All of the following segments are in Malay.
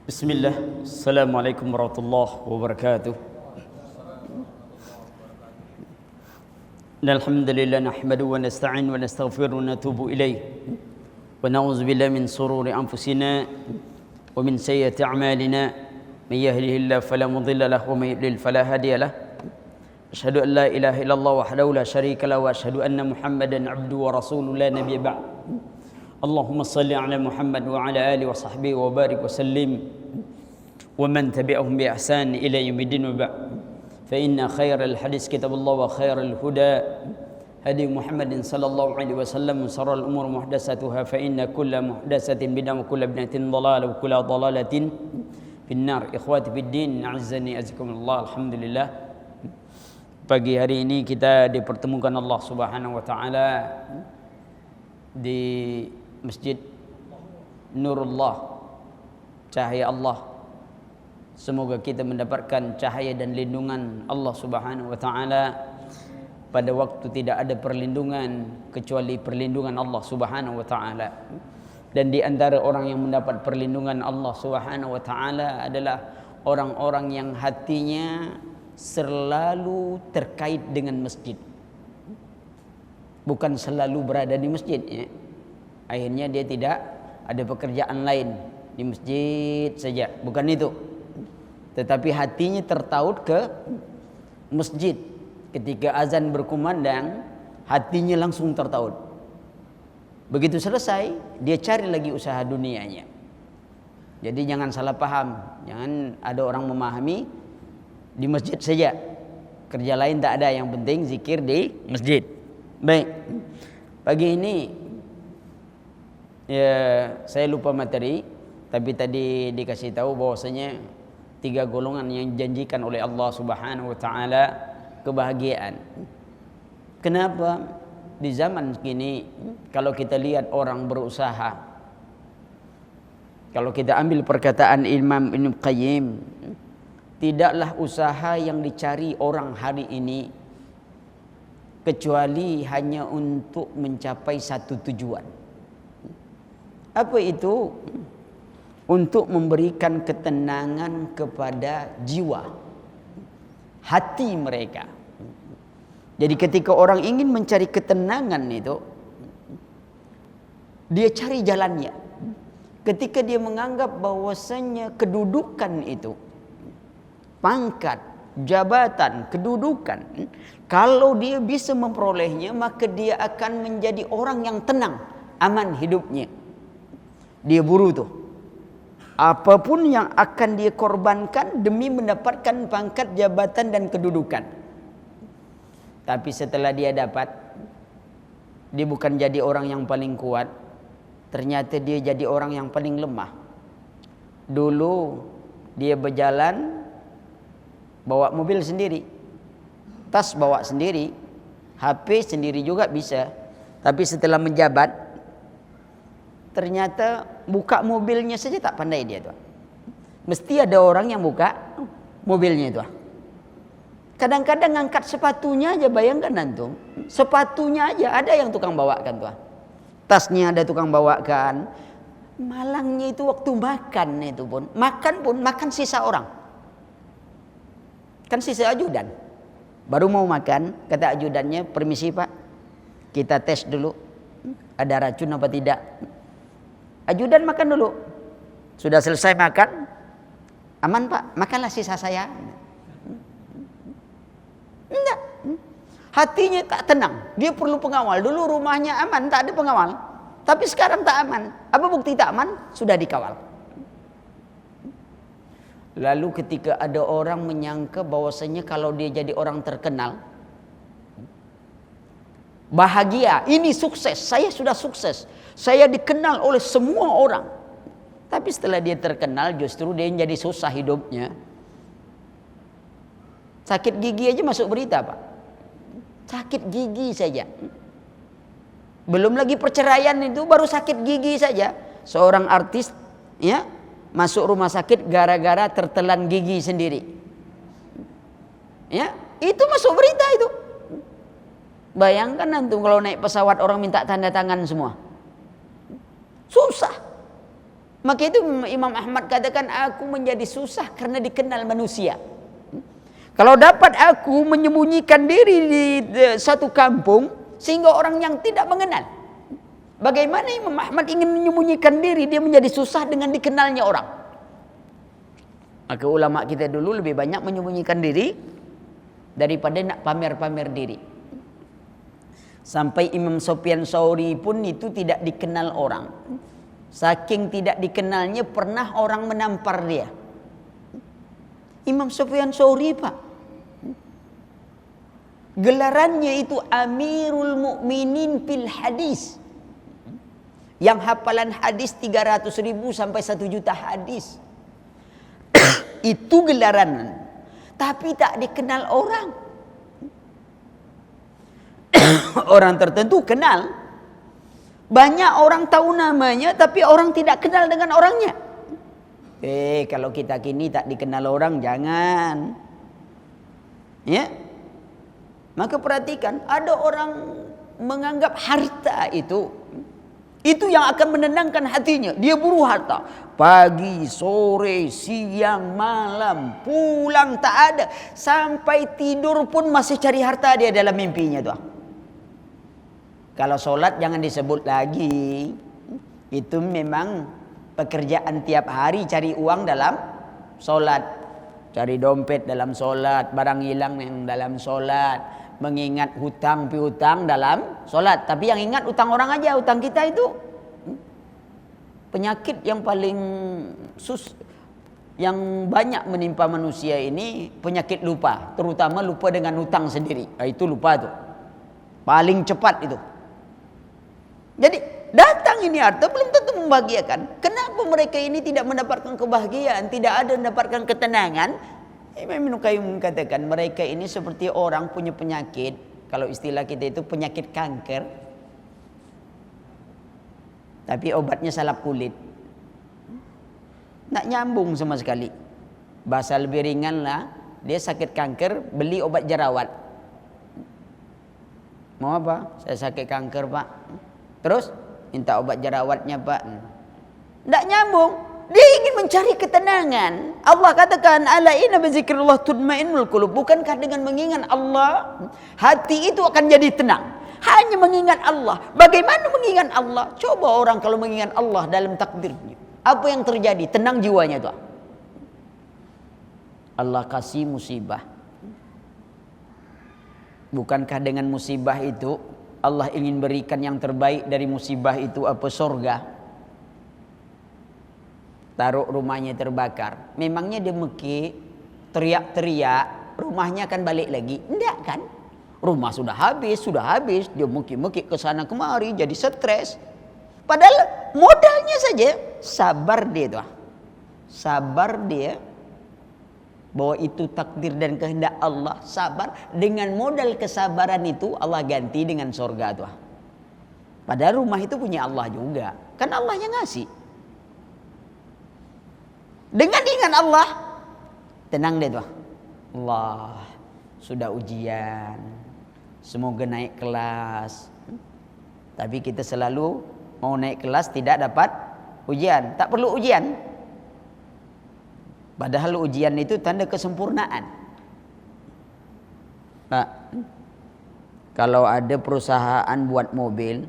Bismillah. Assalamualaikum warahmatullahi wabarakatuh. Alhamdulillah nahmadu wa nasta'in wa nastaghfiru wa natubu ilaih. Wa na'udzu billahi min sururi anfusina wa min sayyiati a'malina. May yahdihillahu fala mudilla lahu wa may yudlil fala hadiya lahu. Asyhadu an la ilaha illallah wahdahu la syarika lahu wa asyhadu anna Muhammadan 'abduhu wa rasuluhu la nabiyya ba'd. Allahumma salli ala Muhammad wa ala alihi wa sahbihi wa barik wa sallim wa man tabi'ahum bi ihsan ila yaumiddin wa ba'd. Fa inna khairal hadis kitabullah wa khairal huda hadi Muhammadin sallallahu alaihi wasallam wa sharral umur muhdatsatuha fa inna kulla muhdatsatin bid'ah wa kulla bid'atin dhalalah wa kulla dhalalatin finnar. Ikhwati fid din, azzani azkumullah. Alhamdulillah, pagi hari ini kita dipertemukan Allah Subhanahu wa taala di Masjid Nurullah, cahaya Allah. Semoga kita mendapatkan cahaya dan lindungan Allah Subhanahu wa taala. Pada waktu tidak ada perlindungan kecuali perlindungan Allah Subhanahu wa taala. Dan di antara orang yang mendapat perlindungan Allah Subhanahu wa taala adalah orang-orang yang hatinya selalu terkait dengan masjid. Bukan selalu berada di masjid, ya. Akhirnya dia tidak ada pekerjaan lain, di masjid saja, bukan itu. Tetapi hatinya tertaut ke masjid. Ketika azan berkumandang, hatinya langsung tertaut. Begitu selesai, dia cari lagi usaha dunianya. Jadi jangan salah paham, jangan ada orang memahami di masjid saja, kerja lain tak ada, yang penting zikir di masjid. Baik, pagi ini ya saya lupa materi, tapi tadi dikasih tahu bahwasanya 3 golongan yang dijanjikan oleh Allah Subhanahu wa taala kebahagiaan. Kenapa di zaman kini kalau kita lihat orang berusaha, kalau kita ambil perkataan Imam Ibnu Qayyim, tidaklah usaha yang dicari orang hari ini kecuali hanya untuk mencapai satu tujuan. Apa itu? Untuk memberikan ketenangan kepada jiwa, hati mereka. Jadi ketika orang ingin mencari ketenangan itu, dia cari jalannya. Ketika dia menganggap bahwasanya kedudukan itu, pangkat, jabatan, kedudukan, kalau dia bisa memperolehnya, maka dia akan menjadi orang yang tenang, aman hidupnya. Dia buru tuh. Apapun yang akan dia korbankan demi mendapatkan pangkat, jabatan dan kedudukan. Tapi setelah dia dapat, dia bukan jadi orang yang paling kuat, ternyata dia jadi orang yang paling lemah. Dulu dia berjalan bawa mobil sendiri, tas bawa sendiri, HP sendiri juga bisa. Tapi setelah menjabat, ternyata buka mobilnya saja tak pandai dia tuh. Mesti ada orang yang buka mobilnya itu. Kadang-kadang ngangkat sepatunya aja, bayangkan antum, sepatunya aja ada yang tukang bawakan tuh. Tasnya ada tukang bawakan. Malangnya itu waktu makan itu pun makan sisa orang. Kan sisa ajudan. Baru mau makan, kata ajudannya, "Permisi Pak, kita tes dulu ada racun apa tidak." Ajudan makan dulu. Sudah selesai makan, "Aman Pak, makanlah sisa saya." Enggak. Hatinya tak tenang. Dia perlu pengawal. Dulu rumahnya aman, tak ada pengawal. Tapi sekarang tak aman. Apa bukti tak aman? Sudah dikawal. Lalu ketika ada orang menyangka bahwasanya kalau dia jadi orang terkenal, bahagia, ini sukses, saya sudah sukses, saya dikenal oleh semua orang. Tapi setelah dia terkenal, justru dia jadi susah hidupnya. Sakit gigi aja masuk berita, Pak. Sakit gigi saja. Belum lagi perceraian, itu baru sakit gigi saja. Seorang artis, ya, masuk rumah sakit gara-gara tertelan gigi sendiri. Ya, itu masuk berita itu. Bayangkan antum kalau naik pesawat orang minta tanda tangan semua. Susah. Maka itu Imam Ahmad katakan, aku menjadi susah karena dikenal manusia. Kalau dapat aku menyembunyikan diri di satu kampung sehingga orang yang tidak mengenal. Bagaimana Imam Ahmad ingin menyembunyikan diri, dia menjadi susah dengan dikenalnya orang. Maka ulama kita dulu lebih banyak menyembunyikan diri daripada nak pamer-pamer diri. Sampai Imam Sufyan Tsauri pun itu tidak dikenal orang. Saking tidak dikenalnya pernah orang menampar dia. Imam Sufyan Tsauri, Pak, gelarannya itu Amirul Mukminin fil hadis. Yang hafalan hadis 300.000 sampai 1 juta hadis. Itu gelaran. Tapi tak dikenal orang. Orang tertentu kenal. Banyak orang tahu namanya tapi orang tidak kenal dengan orangnya. Kalau kita kini tak dikenal orang, jangan. Ya. Maka perhatikan, ada orang menganggap harta itu yang akan menenangkan hatinya. Dia buru harta. Pagi, sore, siang, malam, pulang tak ada. Sampai tidur pun masih cari harta dia dalam mimpinya tuh. Kalau sholat jangan disebut lagi. Itu memang pekerjaan tiap hari, cari uang dalam sholat. Cari dompet dalam sholat, barang hilang yang dalam sholat. Mengingat hutang piutang dalam sholat. Tapi yang ingat hutang orang aja, hutang kita itu penyakit yang paling yang banyak menimpa manusia ini, penyakit lupa. Terutama lupa dengan hutang sendiri. Itu lupa tuh. Paling cepat itu. Jadi datang ini harta belum tentu membahagiakan. Kenapa mereka ini tidak mendapatkan kebahagiaan, tidak ada mendapatkan ketenangan? Imam Ibnu Qayyim katakan mereka ini seperti orang punya penyakit. Kalau istilah kita itu penyakit kanker. Tapi obatnya salap kulit. Tak nyambung sama sekali. Bahasa lebih ringan lah. Dia sakit kanker, beli obat jerawat. Mau apa? Saya sakit kanker, Pak. Terus minta obat jerawatnya, Pak. Tak nyambung. Dia ingin mencari ketenangan. Allah katakan, ala inna bizikrillah tutmainnul qulub. Bukankah dengan mengingat Allah, hati itu akan jadi tenang? Hanya mengingat Allah. Bagaimana mengingat Allah? Coba orang kalau mengingat Allah dalam takdirnya, apa yang terjadi? Tenang jiwanya tuh. Allah kasih musibah. Bukankah dengan musibah itu Allah ingin berikan yang terbaik dari musibah itu, apa? Surga. Taruh rumahnya terbakar. Memangnya dia meki teriak-teriak, rumahnya akan balik lagi? Enggak kan? Rumah sudah habis. Dia meki-meki ke sana kemari, jadi stres. Padahal modalnya saja sabar dia tuh. Sabar dia bahwa itu takdir dan kehendak Allah. Sabar, dengan modal kesabaran itu Allah ganti dengan surga tuh. Padahal rumah itu punya Allah juga. Kan Allah yang ngasih. Dengan ingat Allah, tenang deh tuh. Allah, sudah ujian, semoga naik kelas. Tapi kita selalu mau naik kelas tidak dapat ujian. Tak perlu ujian. Padahal ujian itu tanda kesempurnaan. Pak, kalau ada perusahaan buat mobil,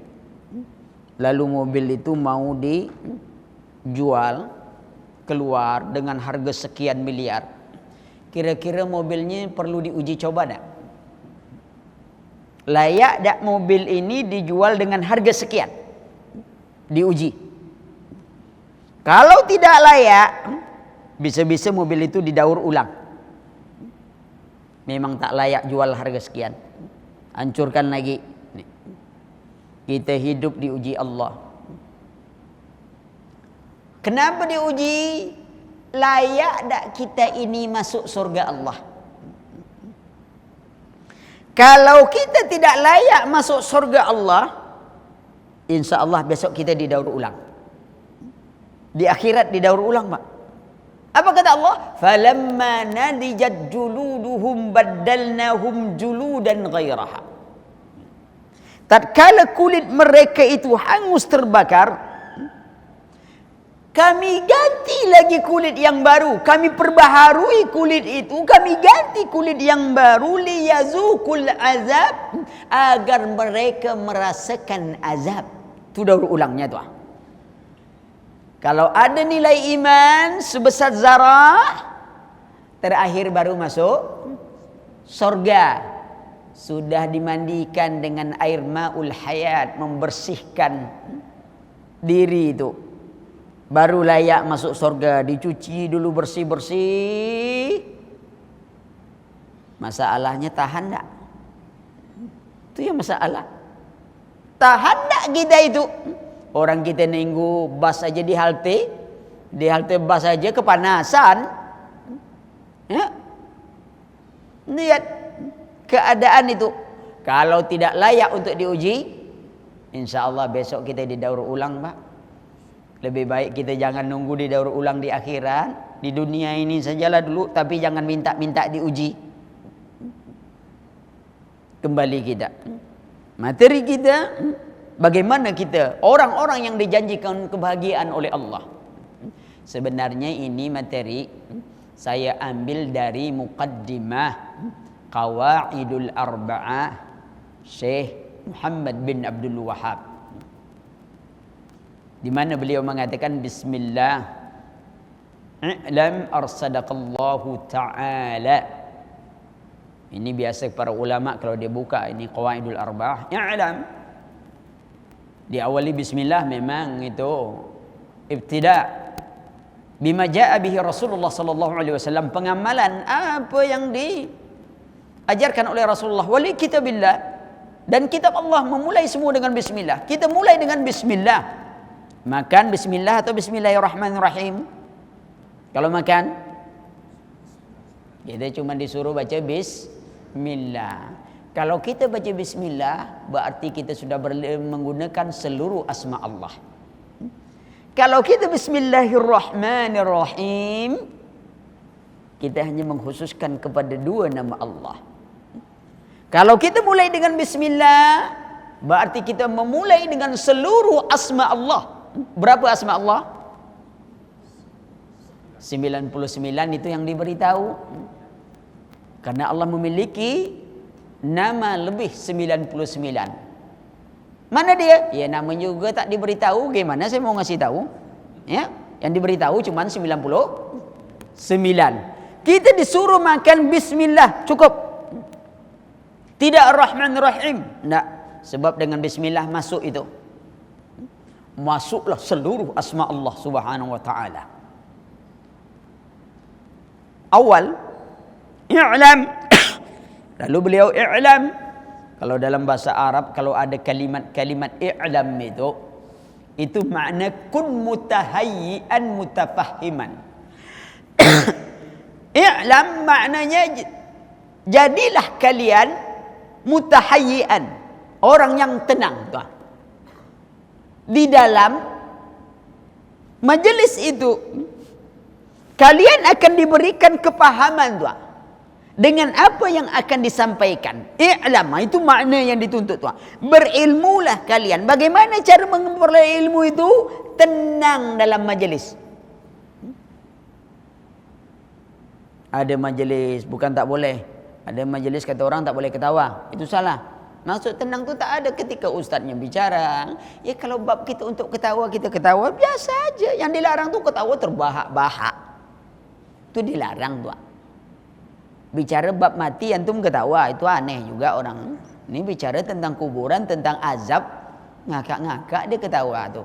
lalu mobil itu mau dijual keluar dengan harga sekian miliar, kira-kira mobilnya perlu diuji coba tak? Layak tak mobil ini dijual dengan harga sekian? Diuji. Kalau tidak layak, bisa-bisa mobil itu didaur ulang. Memang tak layak jual harga sekian, hancurkan lagi. Kita hidup diuji Allah. Kenapa diuji? Layak tak kita ini masuk surga Allah? Kalau kita tidak layak masuk surga Allah, insya Allah besok kita didaur ulang. Di akhirat didaur ulang, Pak. Apa kata Allah? Falamma nadijat juluduhum baddalnahum juludan ghairaha. Tatkala kulit mereka itu hangus terbakar, kami ganti lagi kulit yang baru, kami perbaharui kulit itu, kami ganti kulit yang baru, liyazuqul azab, agar mereka merasakan azab. Itu daur ulangnya tuh. Kalau ada nilai iman sebesar zarah, terakhir baru masuk surga. Sudah dimandikan dengan air ma'ul hayat, membersihkan diri itu, baru layak masuk surga. Dicuci dulu bersih-bersih. Masalahnya tahan tak? Itu yang masalah. Tahan tak kita itu? Orang kita nunggu bas aja di halte bas aja kepanasan. Ya. Lihat keadaan itu. Kalau tidak layak untuk diuji, insya Allah besok kita didaur ulang, Pak. Lebih baik kita jangan nunggu didaur ulang di akhirat. Di dunia ini sajalah dulu, tapi jangan minta-minta diuji. Kembali kita. Materi kita, bagaimana kita, orang-orang yang dijanjikan kebahagiaan oleh Allah. Sebenarnya ini materi saya ambil dari muqaddimah Qawaidul Arba'ah Syekh Muhammad bin Abdul Wahhab, di mana beliau mengatakan bismillah, i'lam arsadaqallahu ta'ala. Ini biasa para ulama kalau dia buka ini Qawaidul Arba'ah, i'lam, diawali bismillah, memang itu ibtida' bima jaa bihi Rasulullah sallallahu alaihi wasallam, pengamalan apa yang diajarkan oleh Rasulullah, wali kitabillah, dan kitab Allah memulai semua dengan bismillah. Kita mulai dengan bismillah. Makan bismillah atau bismillahirrahmanirrahim. Kalau makan kita cuma disuruh baca bismillah. Kalau kita baca bismillah, berarti kita sudah menggunakan seluruh asma Allah. Kalau kita bismillahirrahmanirrahim, kita hanya mengkhususkan kepada dua nama Allah. Kalau kita mulai dengan bismillah, berarti kita memulai dengan seluruh asma Allah. Berapa asma Allah? 99 itu yang diberitahu. Karena Allah memiliki nama lebih 99. Mana dia? Ya namanya juga tak diberitahu. Gimana saya mau ngasih tahu? Ya, yang diberitahu cuma 99. Kita disuruh makan bismillah, cukup. Tidak ar-Rahman ar-Rahim. Enggak, sebab dengan bismillah masuk itu. Masuklah seluruh asma Allah Subhanahu wa taala. Awal i'lam. Lalu beliau i'lam. Kalau dalam bahasa Arab, kalau ada kalimat-kalimat i'lam itu makna kun mutahayyian mutafahiman. I'lam maknanya jadilah kalian mutahayyian, orang yang tenang tuan. Di dalam majelis itu kalian akan diberikan kepahaman tuan, dengan apa yang akan disampaikan. I'lam itu makna yang dituntut tuan. Berilmulah kalian. Bagaimana cara memperoleh ilmu itu? Tenang dalam majelis. Ada majelis bukan tak boleh. Ada majelis kata orang tak boleh ketawa. Itu salah. Maksud tenang tu tak ada ketika ustaznya bicara. Ya kalau bab kita untuk ketawa, kita ketawa biasa aja. Yang dilarang tu ketawa terbahak-bahak. Itu dilarang tuan. Bicara bab mati antum ketawa, itu aneh juga orang. Ini bicara tentang kuburan, tentang azab, ngakak-ngakak dia ketawa tuh.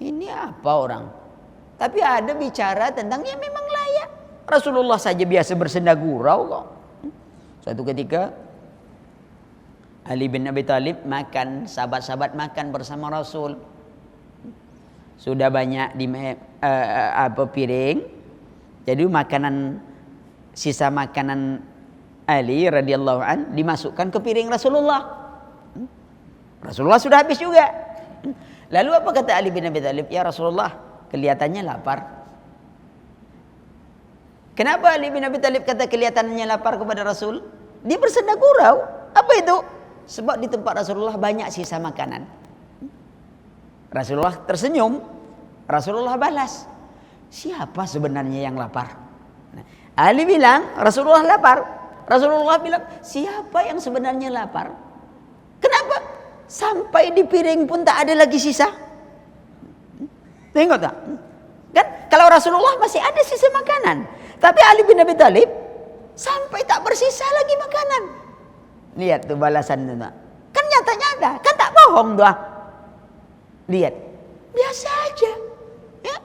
Ini apa orang? Tapi ada bicara tentang yang memang layak. Rasulullah saja biasa bersenda gurau kok. Suatu ketika Ali bin Abi Thalib makan, sahabat-sahabat makan bersama Rasul. Sudah banyak di piring. Jadi sisa makanan Ali radhiyallahu an dimasukkan ke piring Rasulullah. Rasulullah sudah habis juga. Lalu apa kata Ali bin Abi Thalib? Ya Rasulullah, kelihatannya lapar. Kenapa Ali bin Abi Thalib kata kelihatannya lapar kepada Rasul? Dia bersenda gurau. Apa itu? Sebab di tempat Rasulullah banyak sisa makanan. Rasulullah tersenyum. Rasulullah balas. siapa sebenarnya yang lapar? Nah, Ali bilang Rasulullah lapar. Rasulullah bilang siapa yang sebenarnya lapar? Kenapa? Sampai di piring pun tak ada lagi sisa. Tengok tak? Kan kalau Rasulullah masih ada sisa makanan, tapi Ali bin Abi Thalib sampai tak bersisa lagi makanan. Lihat tuh balasan tuh. Kan nyata-nyata, kan tak bohong tuh. Lihat, biasa aja. Ya.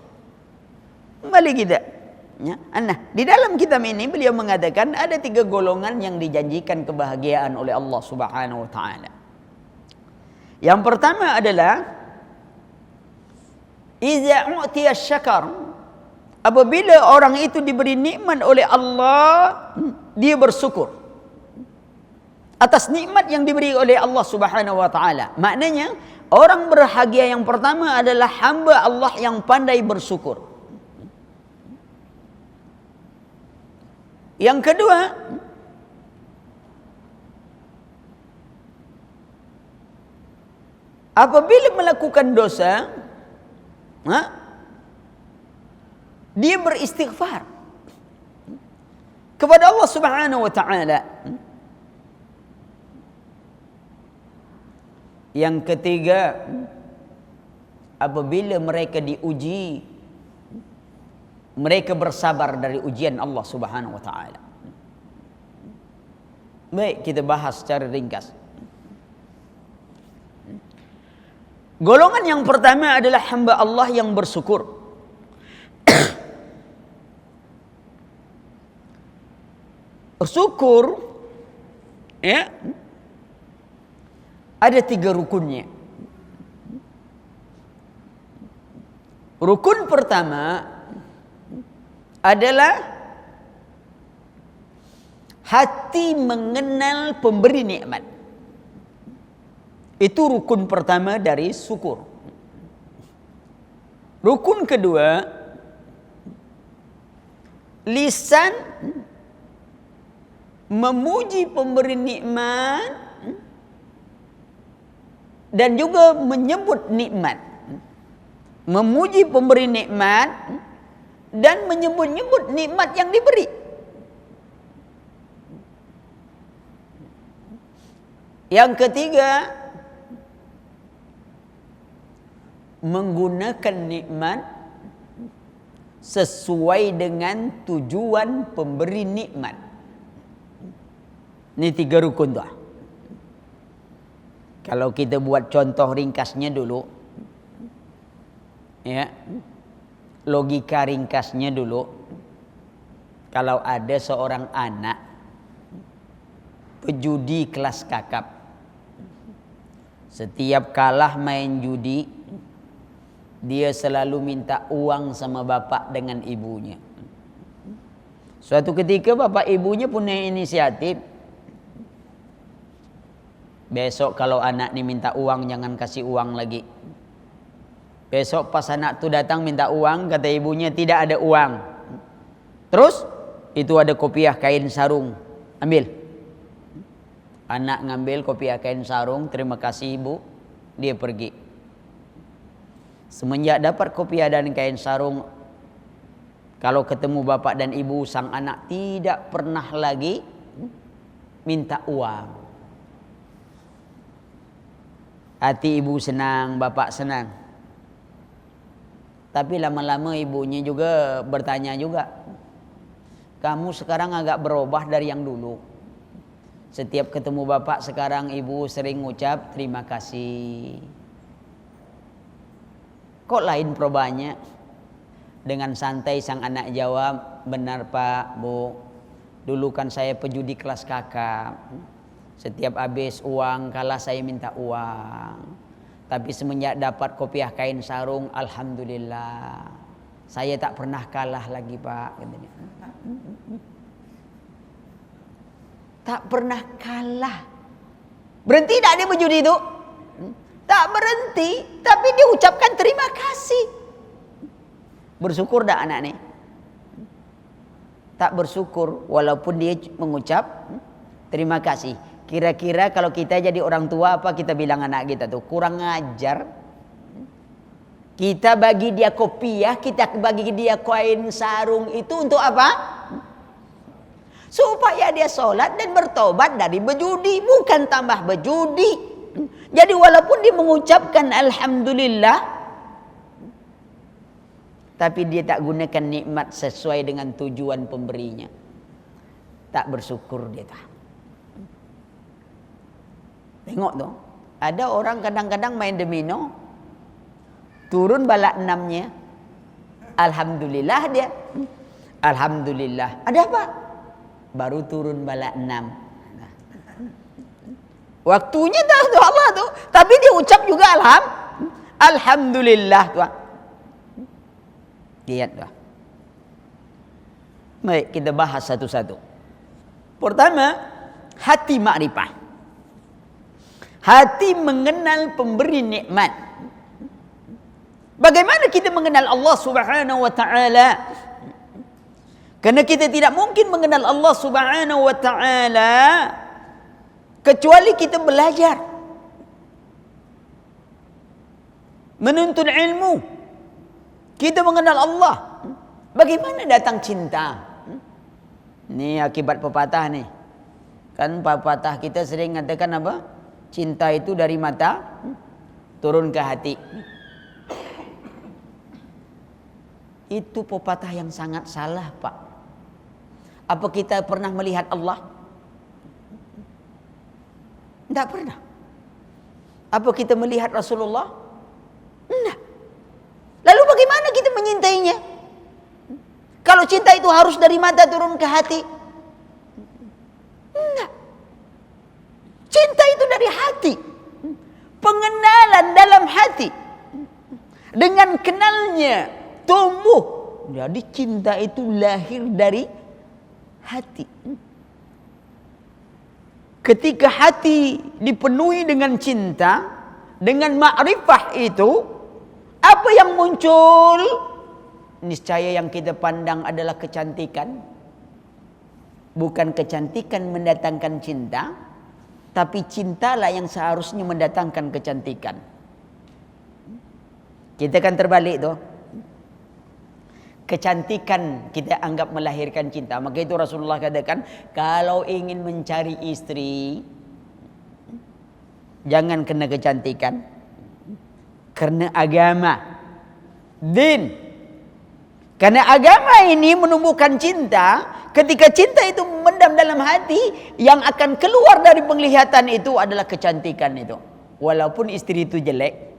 Kembali kita. Ya. Nah, di dalam kitab ini beliau mengatakan ada 3 golongan yang dijanjikan kebahagiaan oleh Allah Subhanahu wa taala. Yang pertama adalah iza u'tiya syakar, apabila orang itu diberi nikmat oleh Allah, dia bersyukur atas nikmat yang diberi oleh Allah Subhanahu wa taala. Maknanya orang berbahagia yang pertama adalah hamba Allah yang pandai bersyukur. Yang kedua, apabila melakukan dosa, dia beristighfar kepada Allah Subhanahu wa taala. Yang ketiga, apabila mereka diuji, mereka bersabar dari ujian Allah Subhanahu wa taala. Baik, kita bahas secara ringkas. Golongan yang pertama adalah hamba Allah yang bersyukur. Bersyukur, ya, ada 3 rukunnya. Rukun pertama adalah hati mengenal pemberi nikmat. Itu rukun pertama dari syukur. Rukun kedua, lisan memuji pemberi nikmat dan juga menyebut nikmat. Memuji pemberi nikmat dan menyebut-nyebut nikmat yang diberi. Yang ketiga, menggunakan nikmat sesuai dengan tujuan pemberi nikmat. Ini 3 rukun tuh. Kalau kita buat contoh ringkasnya dulu, ya, logika ringkasnya dulu, kalau ada seorang anak pejudi kelas kakap, setiap kalah main judi, dia selalu minta uang sama bapak dengan ibunya. Suatu ketika bapak ibunya punya inisiatif, besok kalau anak ni minta uang jangan kasih uang lagi. Besok pas anak tu datang minta uang, kata ibunya tidak ada uang. Terus itu ada kopiah kain sarung, ambil. Anak ngambil kopiah kain sarung, terima kasih ibu, dia pergi. Semenjak dapat kopiah dan kain sarung, kalau ketemu bapak dan ibu, sang anak tidak pernah lagi minta uang. Hati ibu senang, bapak senang. Tapi lama-lama ibunya juga bertanya juga, kamu sekarang agak berubah dari yang dulu. Setiap ketemu bapak sekarang ibu sering ngucap terima kasih. Kok lain perubahannya? Dengan santai sang anak jawab, benar pak, bu, dulu kan saya pejudi kelas kakap. Setiap habis uang kalah saya minta uang. Tapi semenjak dapat kopiah kain sarung, alhamdulillah, saya tak pernah kalah lagi pak. Tak pernah kalah. Berhenti tak dia berjudi itu? Tak berhenti, tapi dia ucapkan terima kasih. Bersyukur tak anak ni? Tak bersyukur walaupun dia mengucap terima kasih. Kira-kira kalau kita jadi orang tua, apa kita bilang anak kita tuh? Kurang ajar. Kita bagi dia kopiah, kita bagi dia kain sarung itu untuk apa? Supaya dia sholat dan bertobat dari berjudi, bukan tambah berjudi. Jadi walaupun dia mengucapkan Alhamdulillah, tapi dia tak gunakan nikmat sesuai dengan tujuan pemberinya. Tak bersyukur dia tak. Tengok tu, ada orang kadang-kadang main domino, turun bala 6-nya, Alhamdulillah dia. Alhamdulillah. Ada apa? Baru turun bala 6. Waktunya dah tu Allah tu, tapi dia ucap juga Alhamdulillah tu. Lihat tu. Baik, kita bahas satu-satu. Pertama, hati makrifah. Hati mengenal pemberi nikmat. Bagaimana kita mengenal Allah Subhanahu wa taala? Karena kita tidak mungkin mengenal Allah Subhanahu wa taala kecuali kita belajar, menuntut ilmu. Kita mengenal Allah. Bagaimana datang cinta? Ini akibat pepatah nih. Kan pepatah kita sering mengatakan apa? Cinta itu dari mata turun ke hati. Itu pepatah yang sangat salah, Pak. Apa kita pernah melihat Allah? Tidak pernah. Apa kita melihat Rasulullah? Tidak. Lalu bagaimana kita menyintainya? Kalau cinta itu harus dari mata turun ke hati? Tidak. Cinta itu dari hati. Pengenalan dalam hati. Dengan kenalnya tumbuh. Jadi cinta itu lahir dari hati. Ketika hati dipenuhi dengan cinta, dengan makrifah itu, apa yang muncul? Niscaya yang kita pandang adalah kecantikan. Bukan kecantikan mendatangkan cinta, tapi cintalah yang seharusnya mendatangkan kecantikan. Kita kan terbalik tuh. Kecantikan kita anggap melahirkan cinta. Maka itu Rasulullah katakan, kalau ingin mencari istri, jangan kena kecantikan, karena agama, din. Karena agama ini menumbuhkan cinta. Ketika cinta itu memendam dalam hati, yang akan keluar dari penglihatan itu adalah kecantikan itu. Walaupun istri itu jelek.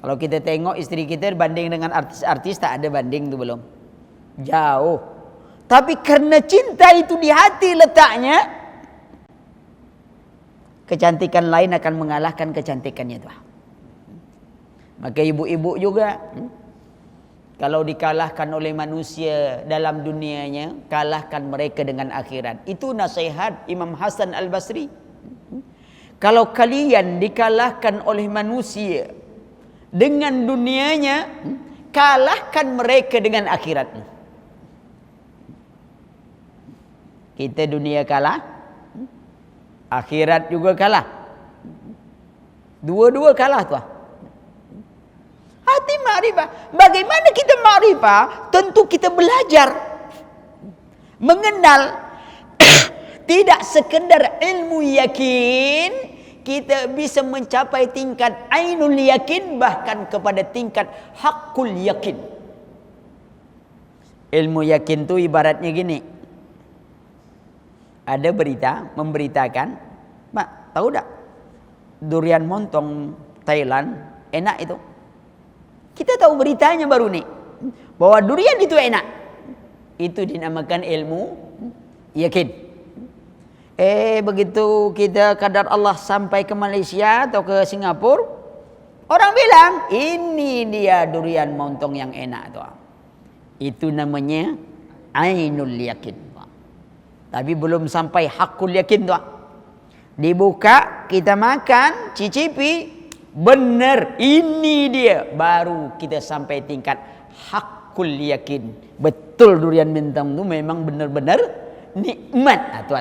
Kalau kita tengok istri kita banding dengan artis-artis, tak ada banding tu belum. Jauh. Tapi karena cinta itu di hati letaknya, kecantikan lain akan mengalahkan kecantikannya itu. Maka ibu-ibu juga, kalau dikalahkan oleh manusia dalam dunianya, kalahkan mereka dengan akhirat. Itu nasihat Imam Hasan Al-Basri. Kalau kalian dikalahkan oleh manusia dengan dunianya, kalahkan mereka dengan akhiratnya. Kita dunia kalah, akhirat juga kalah. Dua-dua kalah tuh. Hati makrifah. Bagaimana kita makrifah? Tentu kita belajar, mengenal. Tidak sekedar ilmu yakin, kita bisa mencapai tingkat ainul yakin, bahkan kepada tingkat hakul yakin. Ilmu yakin tu ibaratnya gini. Ada berita memberitakan, Pak, tahu tak? Durian montong Thailand enak itu. Kita tahu beritanya baru nih, bahwa durian itu enak. Itu dinamakan ilmu yakin. Begitu kita kadar Allah sampai ke Malaysia atau ke Singapura, orang bilang, ini dia durian montong yang enak tuh. Itu namanya ainul yakin. Tapi belum sampai hakul yakin tuh. Dibuka, kita makan, cicipi, benar, ini dia, baru kita sampai tingkat hakul yakin. Betul durian bintang itu memang benar-benar nikmat. Atau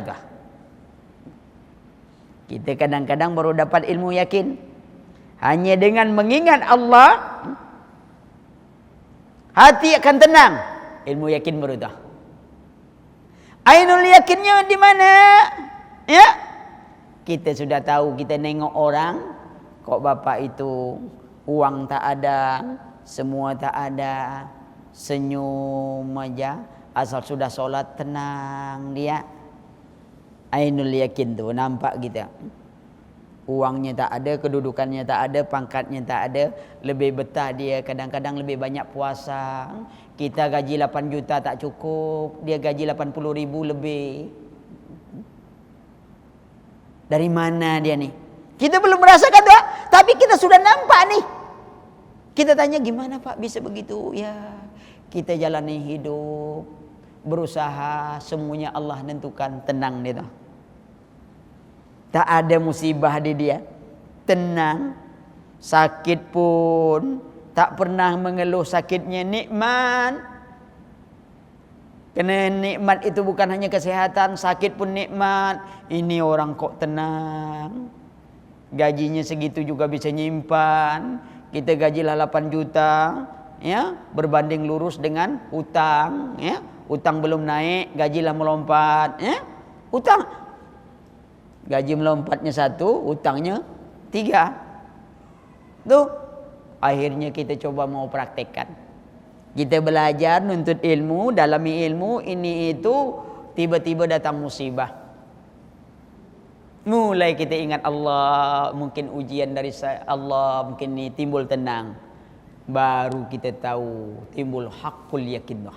kita kadang-kadang baru dapat ilmu yakin. Hanya dengan mengingat Allah, hati akan tenang. Ilmu yakin baru dah. Ainul yakinnya di mana? Ya, kita sudah tahu. Kita nengok orang, kok bapak itu uang tak ada, semua tak ada, senyum aja, asal sudah solat tenang dia. Ainul yakin tu nampak kita. Uangnya tak ada, kedudukannya tak ada, pangkatnya tak ada, lebih betah dia, kadang-kadang lebih banyak puasa. Kita gaji 8 juta tak cukup, dia gaji 80 ribu lebih. Dari mana dia nih? Kita belum merasakan tak? Tapi kita sudah nampak nih. Kita tanya gimana Pak bisa begitu? Ya, kita jalani hidup, berusaha, semuanya Allah nentukan, tenang dia. Tak ada musibah di dia, tenang. Sakit pun tak pernah mengeluh sakitnya, nikmat. Kerana nikmat itu bukan hanya kesehatan, sakit pun nikmat. Ini orang kok tenang. Gajinya segitu juga bisa nyimpan. Kita gajilah 8 juta, ya, berbanding lurus dengan hutang, ya. Hutang belum naik, gajilah melompat, ya. Hutang gaji melompatnya 1, hutangnya 3. Tuh, akhirnya kita coba mau praktekkan. Kita belajar, nuntut ilmu, dalami ilmu, ini itu, tiba-tiba datang musibah. Mulai kita ingat Allah, mungkin ujian dari Allah, mungkin ini timbul tenang. Baru kita tahu, timbul hakul yakin.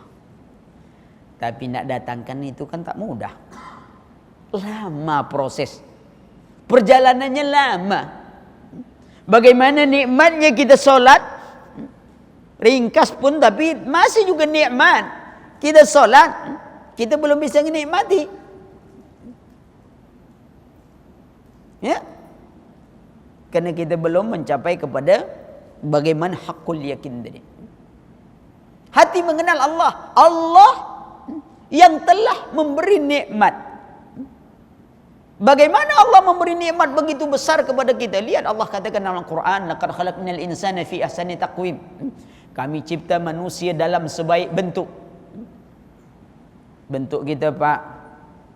Tapi nak datangkan itu kan tak mudah. Lama proses, perjalanannya lama. Bagaimana nikmatnya kita solat, ringkas pun tapi masih juga nikmat. Kita solat, kita belum bisa menikmati, ya, karena kita belum mencapai kepada bagaimana hakul yakin tadi. Hati mengenal Allah, Allah yang telah memberi nikmat. Bagaimana Allah memberi nikmat begitu besar kepada kita? Lihat Allah katakan dalam Al-Quran, laqad khalaqnal insana fi ahsani taqwim. Kami cipta manusia dalam sebaik bentuk. Bentuk kita Pak,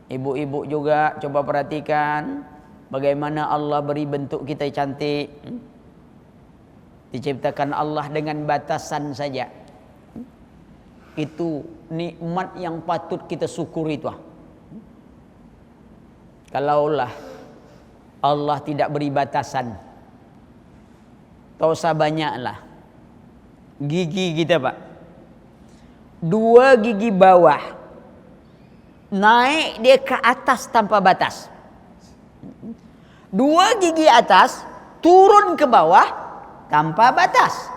ibu-ibu juga coba perhatikan bagaimana Allah beri bentuk kita cantik. Diciptakan Allah dengan batasan saja. Itu nikmat yang patut kita syukuri itu. Kalaulah Allah tidak beri batasan, tak usah banyaklah gigi kita Pak. 2 gigi bawah, naik dia ke atas tanpa batas. 2 gigi atas, turun ke bawah tanpa batas.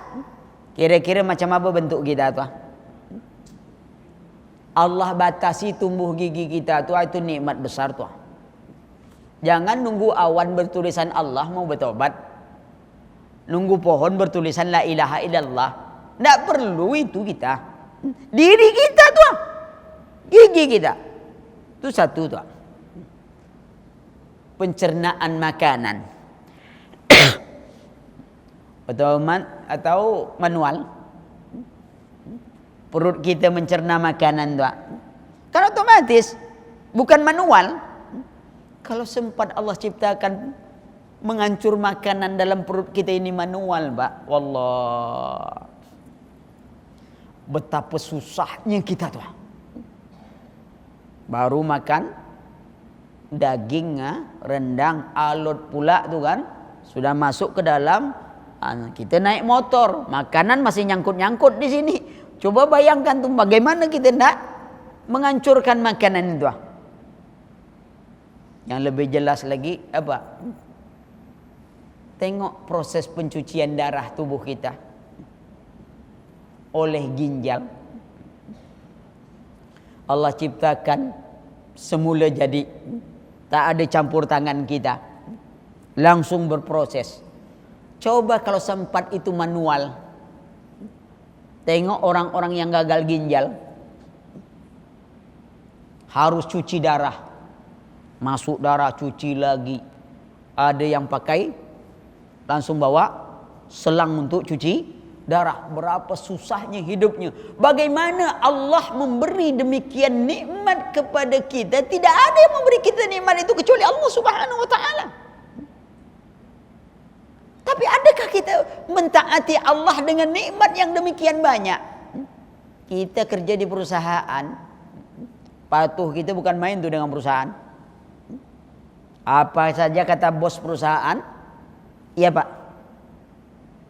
Kira-kira macam apa bentuk kita tuh? Allah batasi tumbuh gigi kita tuh, itu nikmat besar tuh. Jangan nunggu awan bertulisan Allah mau bertobat, nunggu pohon bertulisan la ilaha illallah. Tidak perlu itu kita. Diri kita tuh, gigi kita itu satu tuh. Pencernaan makanan atau manual. Perut kita mencerna makanan tuh kan otomatis, bukan manual. Kalau sempat Allah ciptakan menghancur makanan dalam perut kita ini manual, Pak. Wallah, betapa susahnya kita tuh. Baru makan daging, rendang, alut pula tuh kan, sudah masuk ke dalam. Kita naik motor, makanan masih nyangkut-nyangkut di sini. Coba bayangkan tuh bagaimana kita nak menghancurkan makanan itu. Yang lebih jelas lagi apa? Tengok proses pencucian darah tubuh kita oleh ginjal. Allah ciptakan semula jadi, tak ada campur tangan kita, langsung berproses. Coba kalau sempat itu manual. Tengok orang-orang yang gagal ginjal, harus cuci darah. Masuk darah, cuci lagi. Ada yang pakai langsung bawa selang untuk cuci darah. Berapa susahnya hidupnya. Bagaimana Allah memberi demikian nikmat kepada kita. Tidak ada yang memberi kita nikmat itu kecuali Allah Subhanahu wa ta'ala. Tapi adakah kita mentaati Allah dengan nikmat yang demikian banyak? Kita kerja di perusahaan, patuh kita bukan main tuh dengan perusahaan. Apa saja kata bos perusahaan, iya Pak.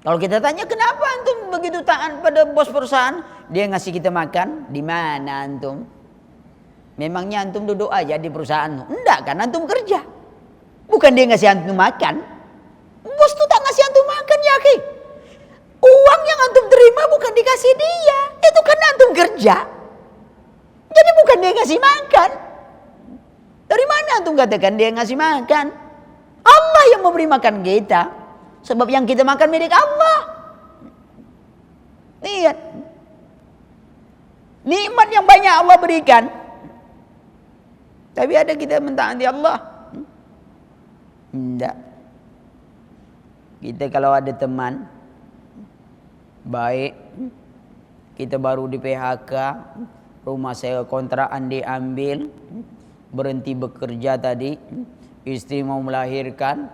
Kalau kita tanya kenapa antum begitu taat pada bos perusahaan, dia ngasih kita makan, di mana antum? Memangnya antum duduk aja di perusahaan? Enggak kan, antum kerja. Bukan dia ngasih antum makan. Bos tuh tak ngasih antum makan ya akhi. Uang yang antum terima bukan dikasih dia, itu karena antum kerja. Jadi bukan dia ngasih makan. Dari mana antum katakan dia ngasih makan? Allah yang memberi makan kita. Sebab yang kita makan milik Allah. Lihat. Nikmat yang banyak Allah berikan. Tapi ada kita mentaati Allah? Tidak. Kita kalau ada teman baik, kita baru di PHK, rumah saya kontrakan diambil, berhenti bekerja tadi, istri mau melahirkan,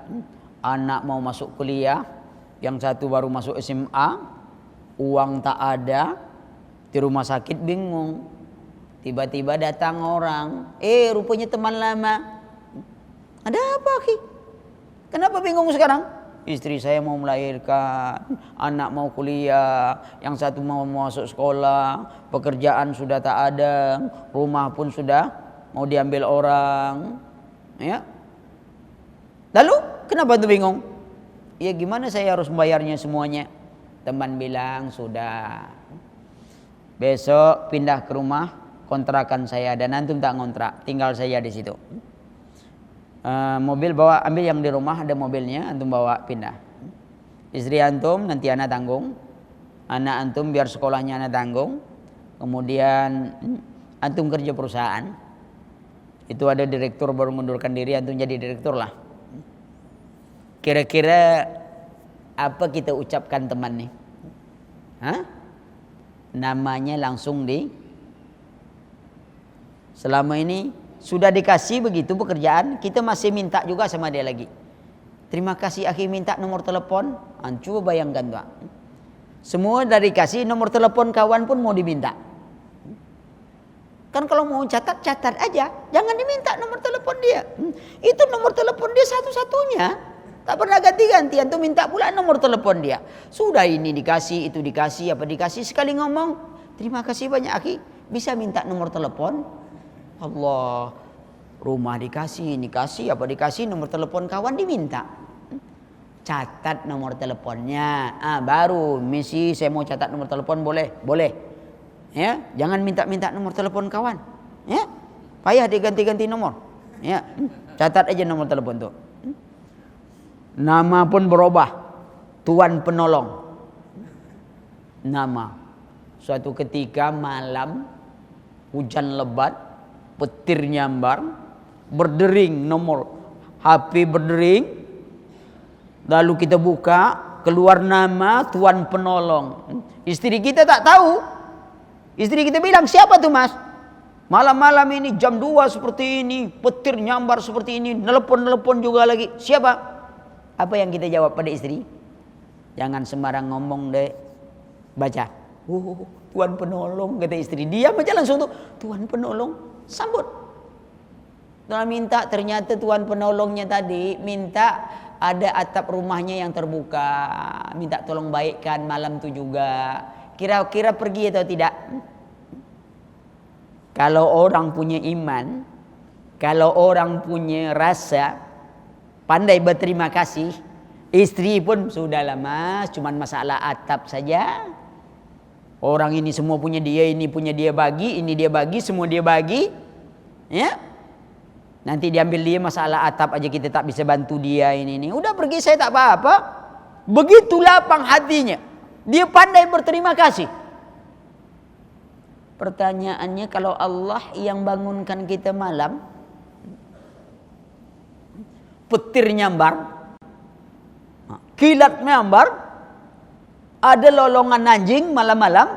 anak mau masuk kuliah, yang satu baru masuk SMA, uang tak ada, di rumah sakit bingung. Tiba-tiba datang orang, rupanya teman lama. Ada apa Ki? Kenapa bingung sekarang? Istri saya mau melahirkan, anak mau kuliah, yang satu mau masuk sekolah, pekerjaan sudah tak ada, rumah pun sudah mau diambil orang. Ya. Lalu kenapa tuh bingung? Ya gimana saya harus membayarnya semuanya? Teman bilang sudah, besok pindah ke rumah kontrakan saya dan antum tak ngontrak, tinggal saya di situ. Mobil bawa, ambil yang di rumah ada mobilnya, antum bawa pindah. Istri antum nanti anak tanggung, anak antum biar sekolahnya anak tanggung. Kemudian antum kerja perusahaan, itu ada direktur baru mundurkan diri, antum jadi direktur lah. Kira-kira apa kita ucapkan teman nih? Hah? Namanya langsung selama ini sudah dikasih begitu pekerjaan, kita masih minta juga sama dia lagi. Terima kasih akhi, minta nomor telepon. Coba bayangkan Pak. Semua dari kasih, nomor telepon kawan pun mau diminta. Kan kalau mau catat aja, jangan diminta nomor telepon dia. Itu nomor telepon dia satu-satunya. Tak pernah ganti-ganti, antum minta pula nomor telepon dia. Sudah ini dikasih, itu dikasih, apa dikasih, sekali ngomong, terima kasih banyak akhi, bisa minta nomor telepon. Allah, rumah dikasih, ini kasih, apa dikasih, nomor telepon kawan diminta. Catat nomor teleponnya. Baru misi saya mau catat nomor telepon, boleh. Ya, jangan minta-minta nomor telepon kawan. Ya, payah diganti-ganti nomor. Ya, catat aja nomor telepon tuh. Nama pun berubah. Tuan penolong. Nama. Suatu ketika malam, hujan lebat, petir nyambar, berdering nomor HP berdering, lalu kita buka, keluar nama tuan penolong. Istri kita tak tahu. Istri kita bilang, siapa tuh mas? Malam-malam ini jam 2 seperti ini, petir nyambar seperti ini, nelpon juga lagi. Siapa? Apa yang kita jawab pada istri? Jangan sembarang ngomong deh. Baca. Tuan penolong, kata istri. Dia aja langsung tuh, tuan penolong. Sambut. Setelah minta, ternyata tuan penolongnya tadi minta ada atap rumahnya yang terbuka, minta tolong baikkan malam itu juga. Kira-kira pergi atau tidak? Kalau orang punya iman, kalau orang punya rasa, pandai berterima kasih, istri pun sudahlah mas, cuman masalah atap saja. Orang ini semua punya dia, ini punya dia bagi, ini dia bagi, semua dia bagi. Ya, nanti diambil dia, masalah atap aja kita tak bisa bantu dia ini. Udah pergi, saya tak apa-apa. Begitu lapang hatinya, dia pandai berterima kasih. Pertanyaannya, kalau Allah yang bangunkan kita malam, petir nyambar, kilat menyambar, ada lolongan anjing malam-malam,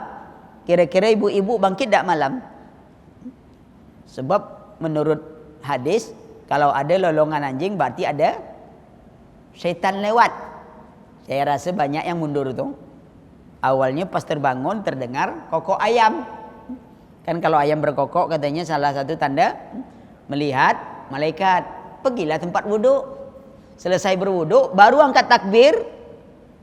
kira-kira ibu-ibu bangkit tak malam? Sebab menurut hadis, kalau ada lolongan anjing berarti ada syaitan lewat. Saya rasa banyak yang mundur tu. Awalnya pas terbangun terdengar kokok ayam. Kan kalau ayam berkokok katanya salah satu tanda melihat malaikat. Pergilah tempat wuduk. Selesai berwuduk baru angkat takbir,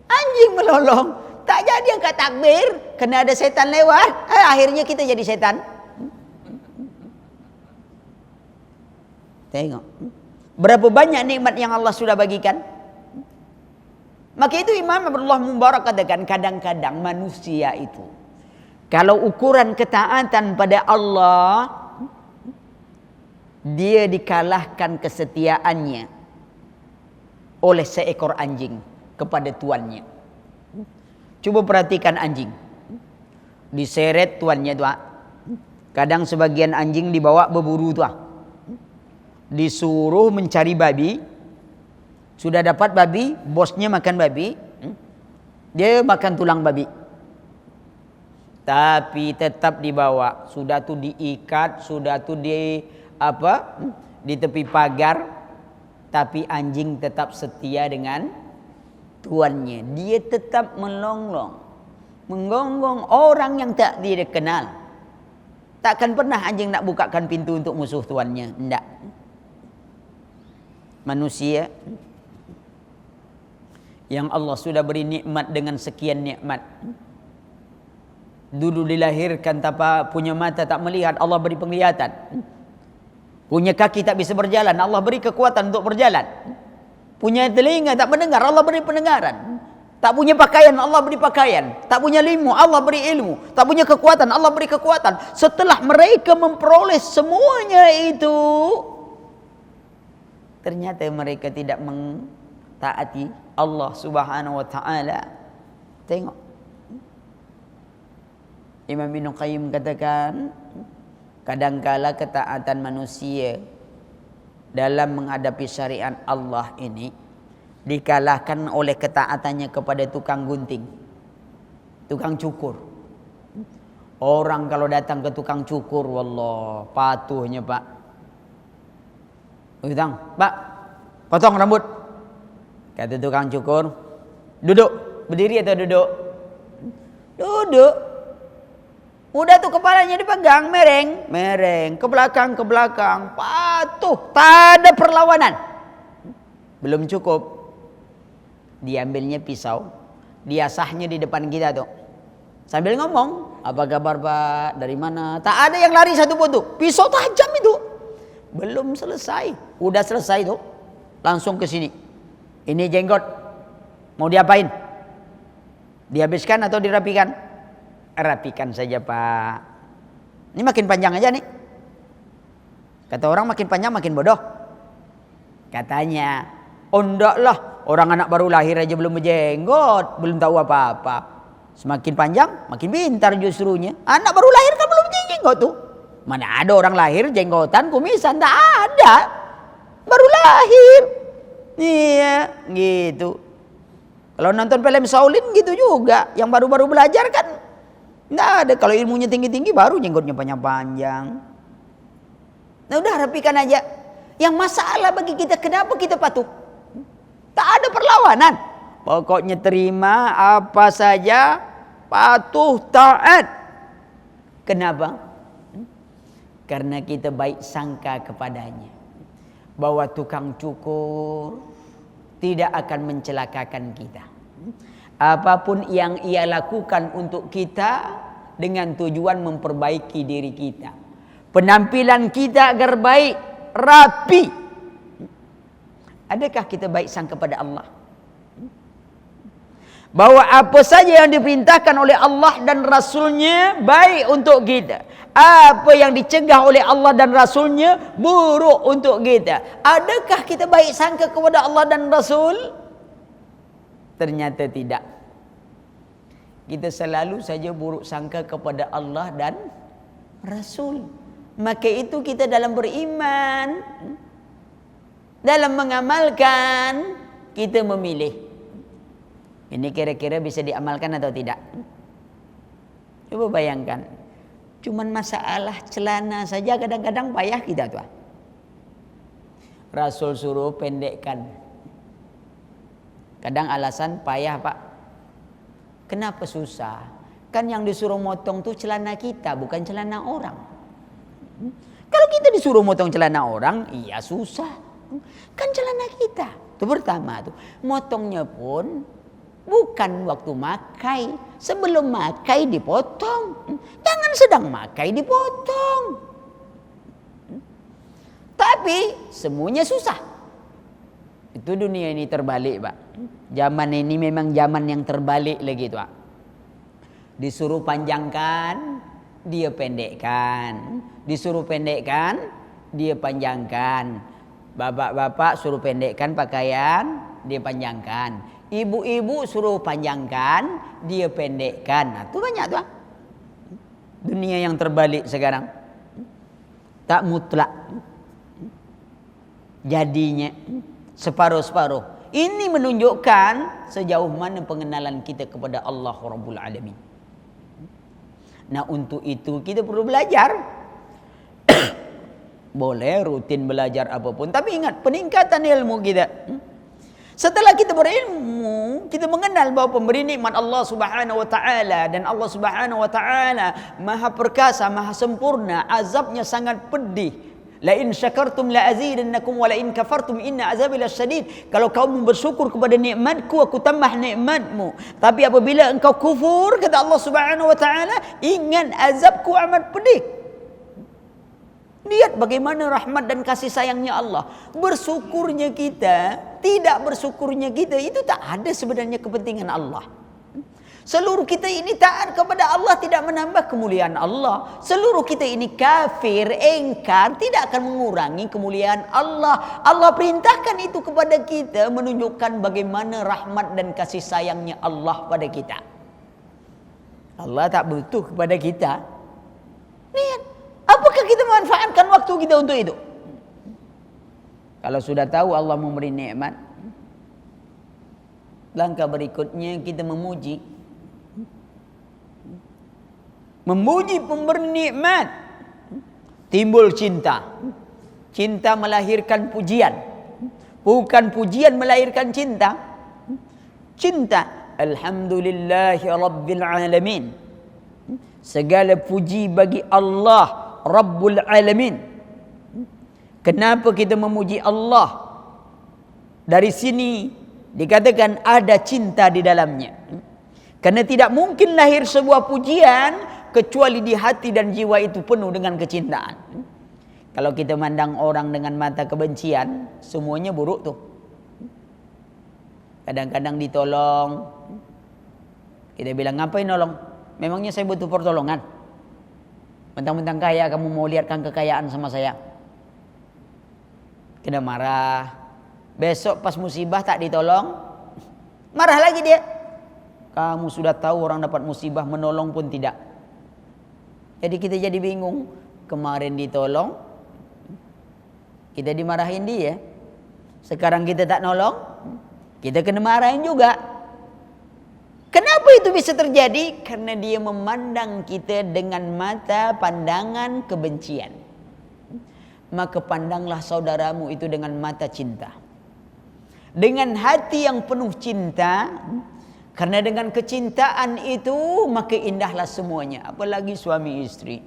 anjing melolong. Tak jadi angkat takbir, kena ada setan lewat. Akhirnya kita jadi setan. Tengok berapa banyak nikmat yang Allah sudah bagikan. Maka itu Imam Abdullah Mubarak katakan, kadang-kadang manusia itu kalau ukuran ketaatan pada Allah, dia dikalahkan kesetiaannya oleh seekor anjing kepada tuannya. Coba perhatikan anjing, diseret tuannya tu. Kadang sebagian anjing dibawa berburu tu, disuruh mencari babi. Sudah dapat babi, bosnya makan babi, dia makan tulang babi. Tapi tetap dibawa, sudah tu diikat, sudah tu di tepi pagar, tapi anjing tetap setia dengan tuannya. Dia tetap melonglong, menggonggong orang yang tak dia kenal. Takkan pernah anjing nak bukakan pintu untuk musuh tuannya, tidak. Manusia yang Allah sudah beri nikmat dengan sekian nikmat. Dulu dilahirkan tanpa punya mata tak melihat, Allah beri penglihatan. Punya kaki tak bisa berjalan, Allah beri kekuatan untuk berjalan. Punya telinga tak mendengar, Allah beri pendengaran. Tak punya pakaian, Allah beri pakaian. Tak punya ilmu, Allah beri ilmu. Tak punya kekuatan, Allah beri kekuatan. Setelah mereka memperoleh semuanya itu, ternyata mereka tidak mentaati Allah Subhanahu wa taala. Tengok Imam Ibn Qayyim katakan, kadangkala ketaatan manusia dalam menghadapi syariat Allah ini dikalahkan oleh ketaatannya kepada tukang gunting, tukang cukur. Orang kalau datang ke tukang cukur, wallah patuhnya, Pak. Utang, Pak, potong rambut. Kata tukang cukur, duduk, berdiri atau duduk? Duduk. Udah tuh kepalanya dipegang, mereng, ke belakang, patuh, tak ada perlawanan. Belum cukup, diambilnya pisau, diasahnya di depan kita tuh, sambil ngomong, apa kabar Pak, dari mana? Tak ada yang lari satu pun tuh, pisau tajam itu. Belum selesai, udah selesai tuh, langsung ke sini. Ini jenggot, mau diapain? Dihabiskan atau dirapikan? Rapikan saja Pak. Ini makin panjang aja nih. Kata orang makin panjang makin bodoh. Katanya, oh enggak lah, orang anak baru lahir aja belum berjenggot, belum tahu apa-apa. Semakin panjang makin pintar justrunya. Anak baru lahir kan belum jenggot tuh. Mana ada orang lahir jenggotan kumisan, tak ada. Baru lahir. Iya, gitu. Kalau nonton film Shaolin gitu juga, yang baru-baru belajar kan nggak ada. Kalau ilmunya tinggi-tinggi baru jenggotnya panjang-panjang. Nah udah rapikan aja. Yang masalah bagi kita, kenapa kita patuh? Tak ada perlawanan. Pokoknya terima apa saja, patuh, taat. Kenapa? Karena kita baik sangka kepadanya, bahwa tukang cukur tidak akan mencelakakan kita. Apapun yang ia lakukan untuk kita dengan tujuan memperbaiki diri kita, penampilan kita agar baik, rapi. Adakah kita baik sangka kepada Allah bahwa apa saja yang diperintahkan oleh Allah dan Rasulnya baik untuk kita, apa yang dicegah oleh Allah dan Rasulnya buruk untuk kita? Adakah kita baik sangka kepada Allah dan Rasul? Ternyata tidak. Kita selalu saja buruk sangka kepada Allah dan Rasul. Maka itu kita dalam beriman, dalam mengamalkan, kita memilih Ini kira-kira bisa diamalkan atau tidak? Coba bayangkan. Cuman masalah celana saja kadang-kadang payah kita tuh. Rasul suruh pendekkan. Kadang alasan payah pak. Kenapa susah? Kan yang disuruh motong tuh celana kita, bukan celana orang. Kalau kita disuruh motong celana orang, iya susah. Kan celana kita. Itu pertama tuh. Motongnya pun bukan waktu makai. Sebelum makai dipotong. Jangan sedang makai dipotong. Tapi semuanya susah. Itu dunia ini terbalik pak. Zaman ini memang zaman yang terbalik lagi tuh pak. Disuruh panjangkan, dia pendekkan. Disuruh pendekkan, dia panjangkan. Bapak-bapak suruh pendekkan pakaian, dia panjangkan. Ibu-ibu suruh panjangkan, dia pendekkan. Nah, itu banyak tuh. Dunia yang terbalik sekarang. Tak mutlak. Jadinya separuh-separuh. Ini menunjukkan sejauh mana pengenalan kita kepada Allah Rabbul Alamin. Nah, untuk itu kita perlu belajar. Boleh rutin belajar apapun, tapi ingat peningkatan ilmu kita. Setelah kita berilmu, kita mengenal bahwa pemberi nikmat Allah Subhanahu wa taala, dan Allah Subhanahu wa taala Maha perkasa, Maha sempurna, azabnya sangat pedih. La in syakartum la azidannakum wa la in kafartum inna azabi lasyadid. Kalau kamu bersyukur kepada nikmatku, aku tambah nikmatmu. Tapi apabila engkau kufur, kata Allah Subhanahu wa taala, ingat azabku amat pedih. Lihat bagaimana rahmat dan kasih sayangnya Allah. Bersyukurnya kita, tidak bersyukurnya kita, itu tak ada sebenarnya kepentingan Allah. Seluruh kita ini taat kepada Allah tidak menambah kemuliaan Allah. Seluruh kita ini kafir, engkar, tidak akan mengurangi kemuliaan Allah. Allah perintahkan itu kepada kita, menunjukkan bagaimana rahmat dan kasih sayangnya Allah pada kita. Allah tak butuh kepada kita. Lihat, apakah kita memanfaatkan waktu kita untuk itu? Kalau sudah tahu Allah memberi nikmat, langkah berikutnya kita memuji. Memuji pemberi nikmat, timbul cinta. Cinta melahirkan pujian, bukan pujian melahirkan cinta. Cinta, alhamdulillahi rabbil alamin. Segala puji bagi Allah Rabbul Alamin. Kenapa kita memuji Allah? Dari sini dikatakan ada cinta di dalamnya. Karena tidak mungkin lahir sebuah pujian kecuali di hati dan jiwa itu penuh dengan kecintaan. Kalau kita mandang orang dengan mata kebencian, semuanya buruk tuh. Kadang-kadang ditolong, kita bilang, ngapain nolong? Memangnya saya butuh pertolongan? Mentang-mentang kaya, kamu mau lihatkan kekayaan sama saya? Kena marah. Besok pas musibah tak ditolong, marah lagi dia. Kamu sudah tahu orang dapat musibah, menolong pun tidak. Jadi kita jadi bingung. Kemarin ditolong, kita dimarahin dia. Sekarang kita tak nolong, kita kena marahin juga. Kenapa itu bisa terjadi? Karena dia memandang kita dengan mata pandangan kebencian. Maka pandanglah saudaramu itu dengan mata cinta, dengan hati yang penuh cinta. Karena dengan kecintaan itu maka indahlah semuanya. Apalagi suami istri.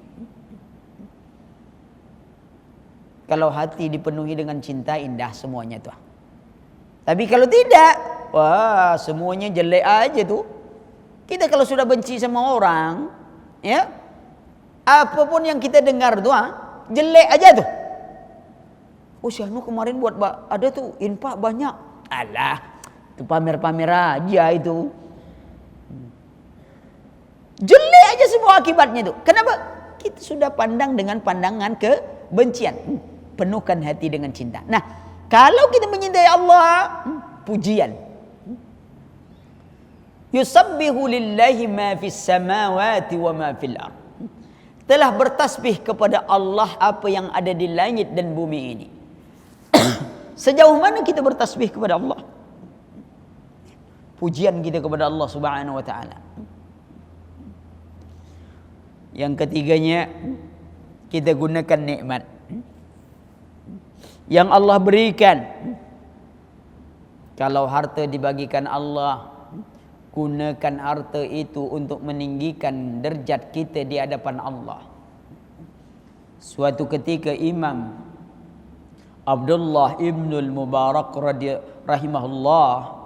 Kalau hati dipenuhi dengan cinta, indah semuanya tuh. Tapi kalau tidak, wah semuanya jelek aja tuh. Kita kalau sudah benci sama orang, ya, apapun yang kita dengar tuh, jelek aja tuh. Oh si Anu kemarin buat ada tuh infak banyak. Alah, itu pamer-pamer aja itu. Jelek aja semua akibatnya itu. Kenapa? Kita sudah pandang dengan pandangan kebencian. Penuhkan hati dengan cinta. Nah, kalau kita menyintai Allah, pujian. Yusabbihu lillahi ma fis samawati wa ma fil ard. Telah bertasbih kepada Allah apa yang ada di langit dan bumi ini. Sejauh mana kita bertasbih kepada Allah? pujian kita kepada Allah Subhanahu wa taala. Yang ketiganya, kita gunakan nikmat yang Allah berikan. Kalau harta dibagikan Allah, gunakan harta itu untuk meninggikan derajat kita di hadapan Allah. Suatu ketika Imam Abdullah ibnul Mubarak rahimahullah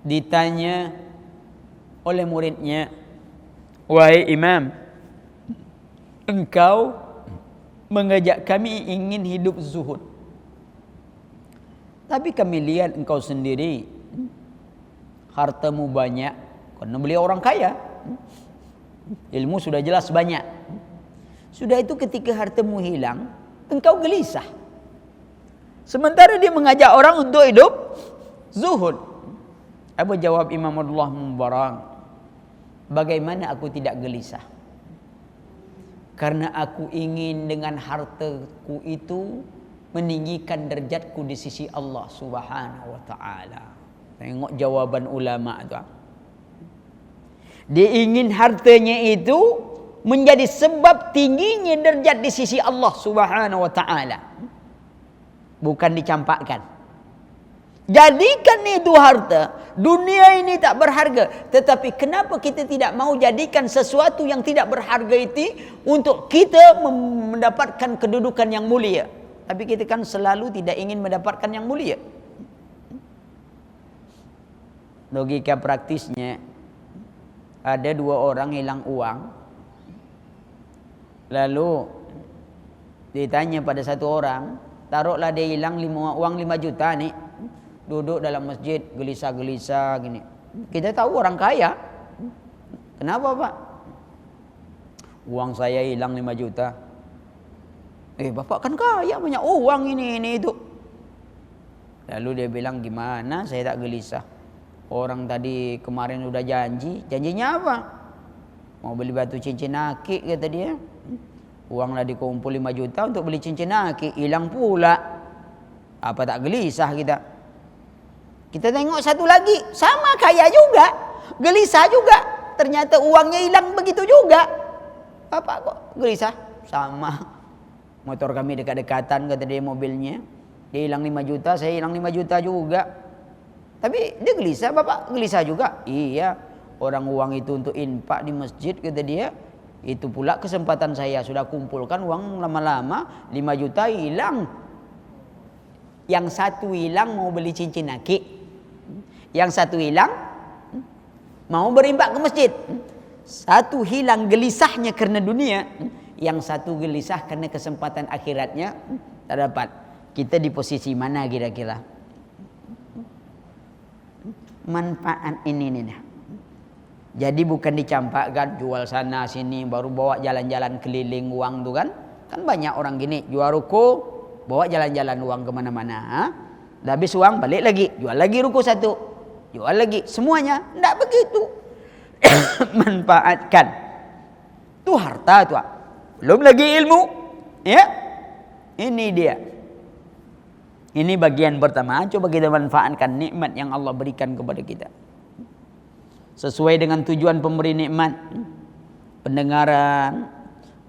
ditanya oleh muridnya, "Wahai Imam, engkau mengajak kami ingin hidup zuhud, tapi kami lihat engkau sendiri hartamu banyak karena beliau orang kaya, ilmu sudah jelas banyak. Sudah itu ketika hartamu hilang, engkau gelisah. Sementara dia mengajak orang untuk hidup zuhud." Apa jawab Imam Abdullah Mubarak? "Bagaimana aku tidak gelisah? Karena aku ingin dengan hartaku itu meninggikan derajatku di sisi Allah Subhanahu wa taala." Tengok jawaban ulama tu. Dia ingin hartanya itu menjadi sebab tingginya derajat di sisi Allah Subhanahu wa taala. Bukan dicampakkan. Jadikan itu harta. Dunia ini tak berharga, tetapi kenapa kita tidak mau jadikan sesuatu yang tidak berharga itu untuk kita mendapatkan kedudukan yang mulia? Tapi kita kan selalu tidak ingin mendapatkan yang mulia. Logika praktisnya, ada dua orang hilang uang, lalu ditanya pada satu orang, taruhlah dia hilang uang 5 juta nih, duduk dalam masjid gelisah-gelisah gini. Kita tahu orang kaya. Kenapa Pak? Uang saya hilang 5 juta. Bapak kan kaya, banyak uang ini itu. Lalu dia bilang, gimana saya tak gelisah? Orang tadi kemarin udah janjinya apa? Mau beli batu cincin akik kata dia. Uang lah dikumpul 5 juta untuk beli cincin akik, hilang pula. Apa tak gelisah kita? Kita tengok satu lagi, sama kaya juga, gelisah juga. Ternyata uangnya hilang begitu juga. Bapak kok gelisah? Sama. Motor kami dekat-dekatan kata dia mobilnya. Dia hilang 5 juta, saya hilang 5 juta juga. Tapi dia gelisah, Bapak gelisah juga? Iya, orang uang itu untuk infak di masjid kata dia. Itu pula kesempatan saya, sudah kumpulkan uang lama-lama 5 juta hilang. Yang satu hilang mau beli cincin akik, yang satu hilang mau berimpak ke masjid. Satu hilang gelisahnya karena dunia, yang satu gelisah karena kesempatan akhiratnya tak dapat. Kita di posisi mana kira-kira? Manfaat ini nih. Jadi bukan dicampakkan jual sana sini baru bawa jalan-jalan keliling uang tuh kan? Kan banyak orang gini jual ruko bawa jalan-jalan uang kemana-mana. Habis uang balik lagi jual lagi ruko satu, jual lagi semuanya. Tidak begitu. Manfaatkan. Itu harta tuh. Belum lagi ilmu. Ya. Ini dia. Ini bagian pertama. Coba kita manfaatkan nikmat yang Allah berikan kepada kita. Sesuai dengan tujuan pemberi nikmat. Pendengaran.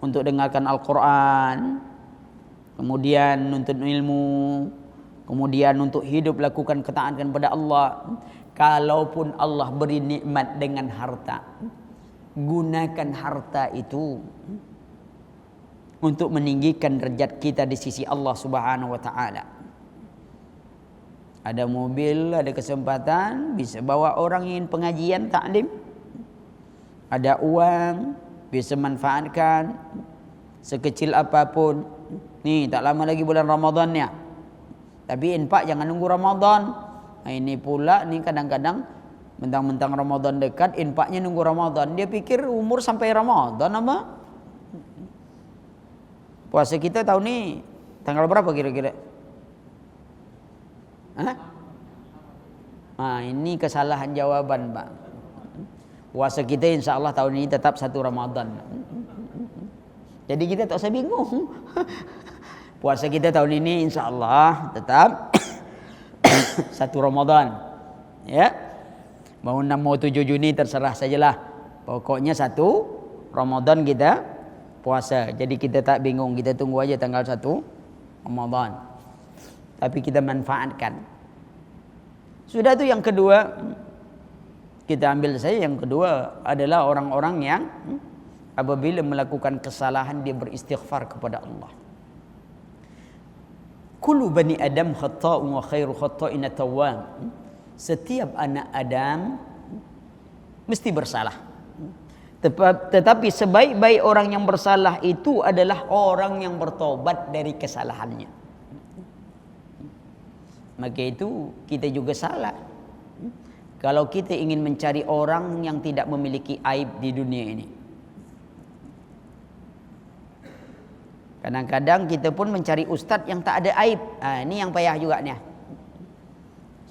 Untuk dengarkan Al-Quran. Kemudian nuntut ilmu. Kemudian untuk hidup lakukan ketaatan kepada Allah. Kalaupun Allah beri nikmat dengan harta. Gunakan harta itu. Untuk meninggikan derajat kita di sisi Allah Subhanahu wa ta'ala. Ada mobil, ada kesempatan, bisa bawa orang ingin pengajian, taklim. Ada uang, bisa manfaatkan. Sekecil apapun. Nih, tak lama lagi bulan Ramadannya. Tapi infak jangan nunggu Ramadan. Nah, ini pula, nih kadang-kadang mentang-mentang Ramadan dekat, infaknya nunggu Ramadan. Dia pikir umur sampai Ramadan apa? Puasa kita tahun ini tanggal berapa kira-kira? Nah, ini kesalahan jawaban, Pak. Puasa kita insya Allah tahun ini tetap 1 Ramadan. Jadi kita tak usah bingung. Puasa kita tahun ini insya Allah tetap 1 Ramadan. Ya. Mau 6 mau 7 Juni terserah sajalah. Pokoknya 1 Ramadan kita puasa. Jadi kita tak bingung, kita tunggu aja tanggal 1 Ramadan. Tapi kita manfaatkan. Sudah itu yang kedua, kita ambil saja yang kedua adalah orang-orang yang apabila melakukan kesalahan dia beristighfar kepada Allah. Kullu bani Adam khata'un wa khairu khata'in at-tawwab. Setiap anak Adam mesti bersalah. Tetapi sebaik-baik orang yang bersalah itu adalah orang yang bertobat dari kesalahannya. Maka itu kita juga salah. Kalau kita ingin mencari orang yang tidak memiliki aib di dunia ini. Kadang-kadang kita pun mencari ustadz yang tak ada aib. Ini yang payah juga nih.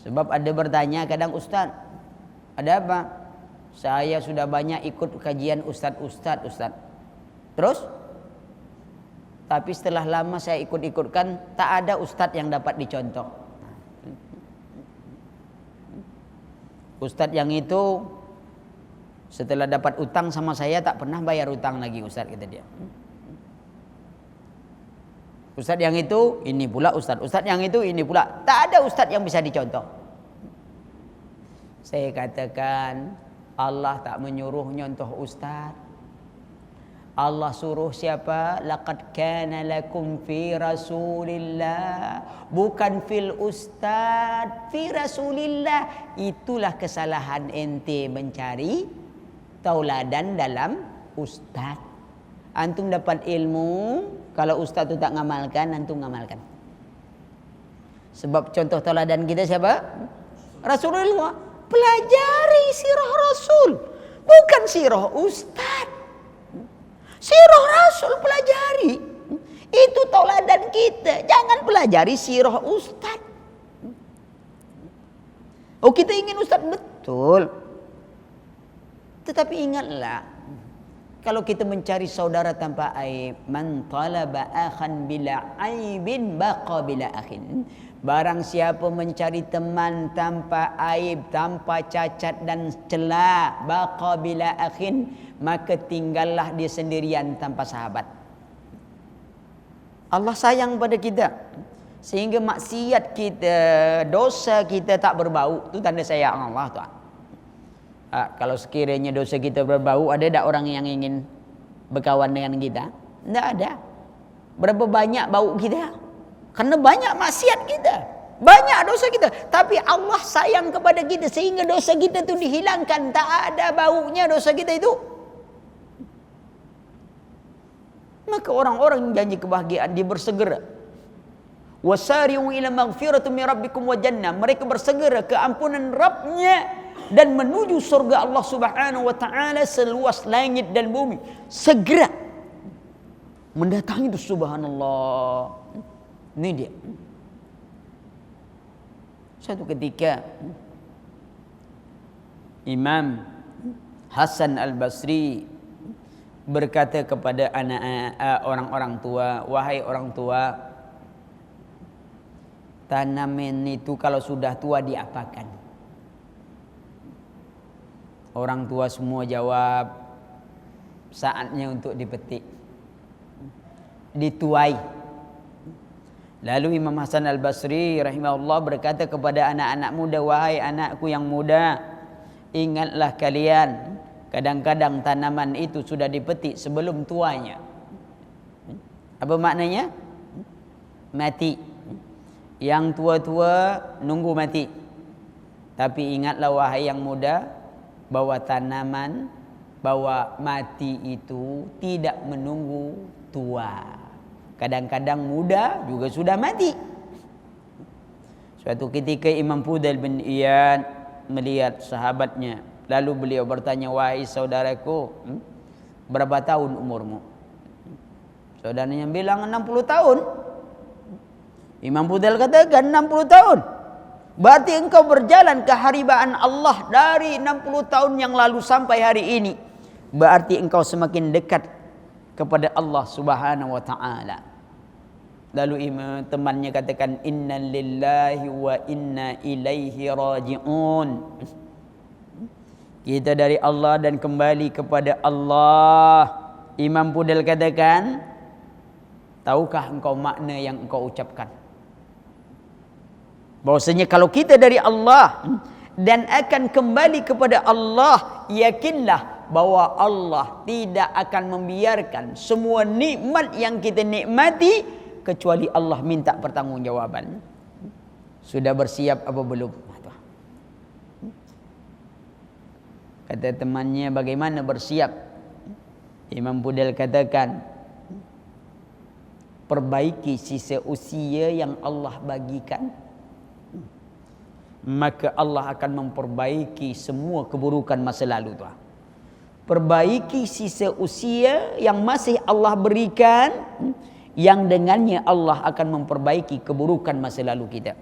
Sebab ada bertanya kadang, ustadz, ada apa? Saya sudah banyak ikut kajian ustadz. Terus? Tapi setelah lama saya ikut-ikutkan, tak ada ustadz yang dapat dicontoh. Ustadz yang itu setelah dapat utang sama saya tak pernah bayar utang lagi, ustadz, kata dia. Ustadz yang itu ini pula ustadz yang itu ini pula. Tak ada ustadz yang bisa dicontoh. Saya katakan Allah tak menyuruh nyontoh ustadz. Allah suruh siapa? Laqad kana lakum fi Rasulillah, bukan fil ustadz, fi Rasulillah. Itulah kesalahan ente mencari tauladan dalam ustadz. Antum dapat ilmu, kalau ustaz tu tak ngamalkan, antum ngamalkan. Sebab contoh teladan kita siapa? Rasulullah. Pelajari sirah Rasul, bukan sirah ustaz. Sirah Rasul pelajari. Itu teladan kita. Jangan pelajari sirah ustaz. Oh, kita ingin ustaz betul. Tetapi ingatlah, kalau kita mencari saudara tanpa aib, man talaba akhan bila aibin baqa bila akhin. Barang siapa mencari teman tanpa aib, tanpa cacat dan celah, baqa bila akhin, maka tinggallah dia sendirian tanpa sahabat. Allah sayang pada kita sehingga maksiat kita, dosa kita tak berbau. Itu tanda sayang Allah tuan. Kalau sekiranya dosa kita berbau, ada tak orang yang ingin berkawan dengan kita? Tidak ada. Berapa banyak bau kita? Karena banyak maksiat kita, banyak dosa kita. Tapi Allah sayang kepada kita sehingga dosa kita itu dihilangkan. Tak ada baunya dosa kita itu. Maka orang-orang yang janji kebahagiaan, dia bersegera. Wasari'u ila maghfiratin min rabbikum wa jannah. Mereka bersegera ke ampunan Rabbnya dan menuju surga Allah Subhanahu wa taala seluas langit dan bumi. Segera mendatangi itu, subhanallah. Ini dia. Satu ketika Imam Hasan Al-Basri berkata kepada orang-orang tua, wahai orang tua, tanaman itu kalau sudah tua diapakan? Orang tua semua jawab, saatnya untuk dipetik, dituai. Lalu Imam Hasan Al-Basri rahimahullah berkata kepada anak-anak muda, wahai anakku yang muda, ingatlah kalian, kadang-kadang tanaman itu sudah dipetik sebelum tuanya. Apa maknanya? Mati. Yang tua-tua nunggu mati. Tapi ingatlah wahai yang muda, bahwa tanaman, bahwa mati itu tidak menunggu tua. Kadang-kadang muda juga sudah mati. Suatu ketika Imam Fudail bin Iyad melihat sahabatnya, lalu beliau bertanya, wahai saudaraku, berapa tahun umurmu? Saudaranya bilang 60 tahun. Imam Fudail katakan 60 tahun. Berarti engkau berjalan ke haribaan Allah dari 60 tahun yang lalu sampai hari ini. Berarti engkau semakin dekat kepada Allah Subhanahu wa taala. Lalu temannya katakan, inna lillahi wa inna ilaihi raji'un. Kita dari Allah dan kembali kepada Allah. Imam Pudel katakan, tahukah engkau makna yang engkau ucapkan? Bahwasanya kalau kita dari Allah dan akan kembali kepada Allah, yakinlah bahwa Allah tidak akan membiarkan semua nikmat yang kita nikmati kecuali Allah minta pertanggungjawaban. Sudah bersiap apa belum? Kata temannya, bagaimana bersiap? Imam Pudel katakan, perbaiki sisa usia yang Allah bagikan, maka Allah akan memperbaiki semua keburukan masa lalu tu. Perbaiki sisa usia yang masih Allah berikan, yang dengannya Allah akan memperbaiki keburukan masa lalu kita.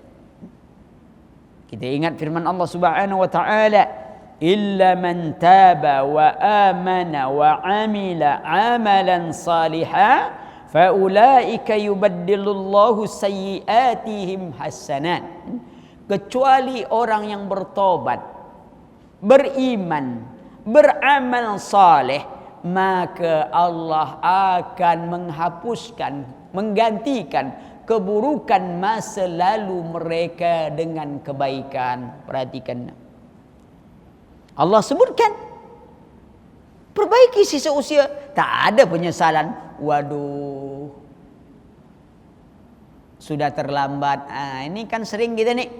Kita ingat firman Allah Subhanahu wa taala, illa man taba wa amana wa amila amalan salihan faulaika yubaddilullahu sayyiatihim hasanat. Kecuali orang yang bertobat, beriman, beramal saleh, maka Allah akan menghapuskan, menggantikan keburukan masa lalu mereka dengan kebaikan. Perhatikan, Allah sebutkan perbaiki sisa usia, tak ada penyesalan. Waduh, sudah terlambat. Ini kan sering kita nih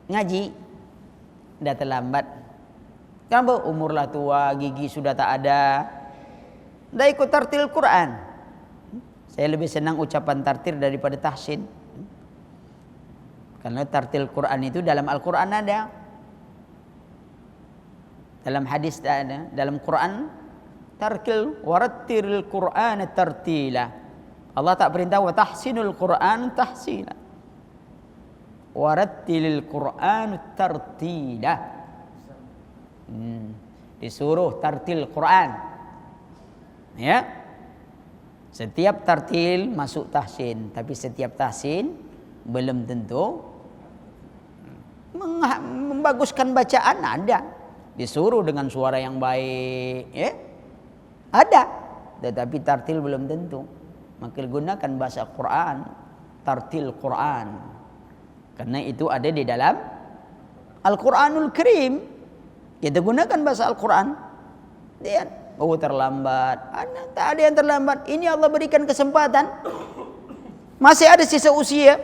ngaji, sudah terlambat. Kenapa? Umurlah tua, gigi sudah tak ada, dah ikut tartil Quran. Saya lebih senang ucapan tartil daripada tahsin, karena tartil Quran itu dalam Al-Quran ada, dalam hadis ada, dalam Quran tartil, warattilil Quran tartila. Allah tak perintah wa tahsinul Quran tahsina, warattilil Quran tartila. Disuruh tartil Quran, ya. Setiap tartil masuk tahsin, tapi setiap tahsin belum tentu membaguskan bacaan. Ada disuruh dengan suara yang baik, ya, ada, tetapi tartil belum tentu. Maka gunakan bahasa Quran, tartil Quran, karena itu ada di dalam Al-Quranul Karim. Kita gunakan bahasa Al-Quran. Lihat, oh terlambat. Tak ada yang terlambat. Ini Allah berikan kesempatan. Masih ada sisa usia.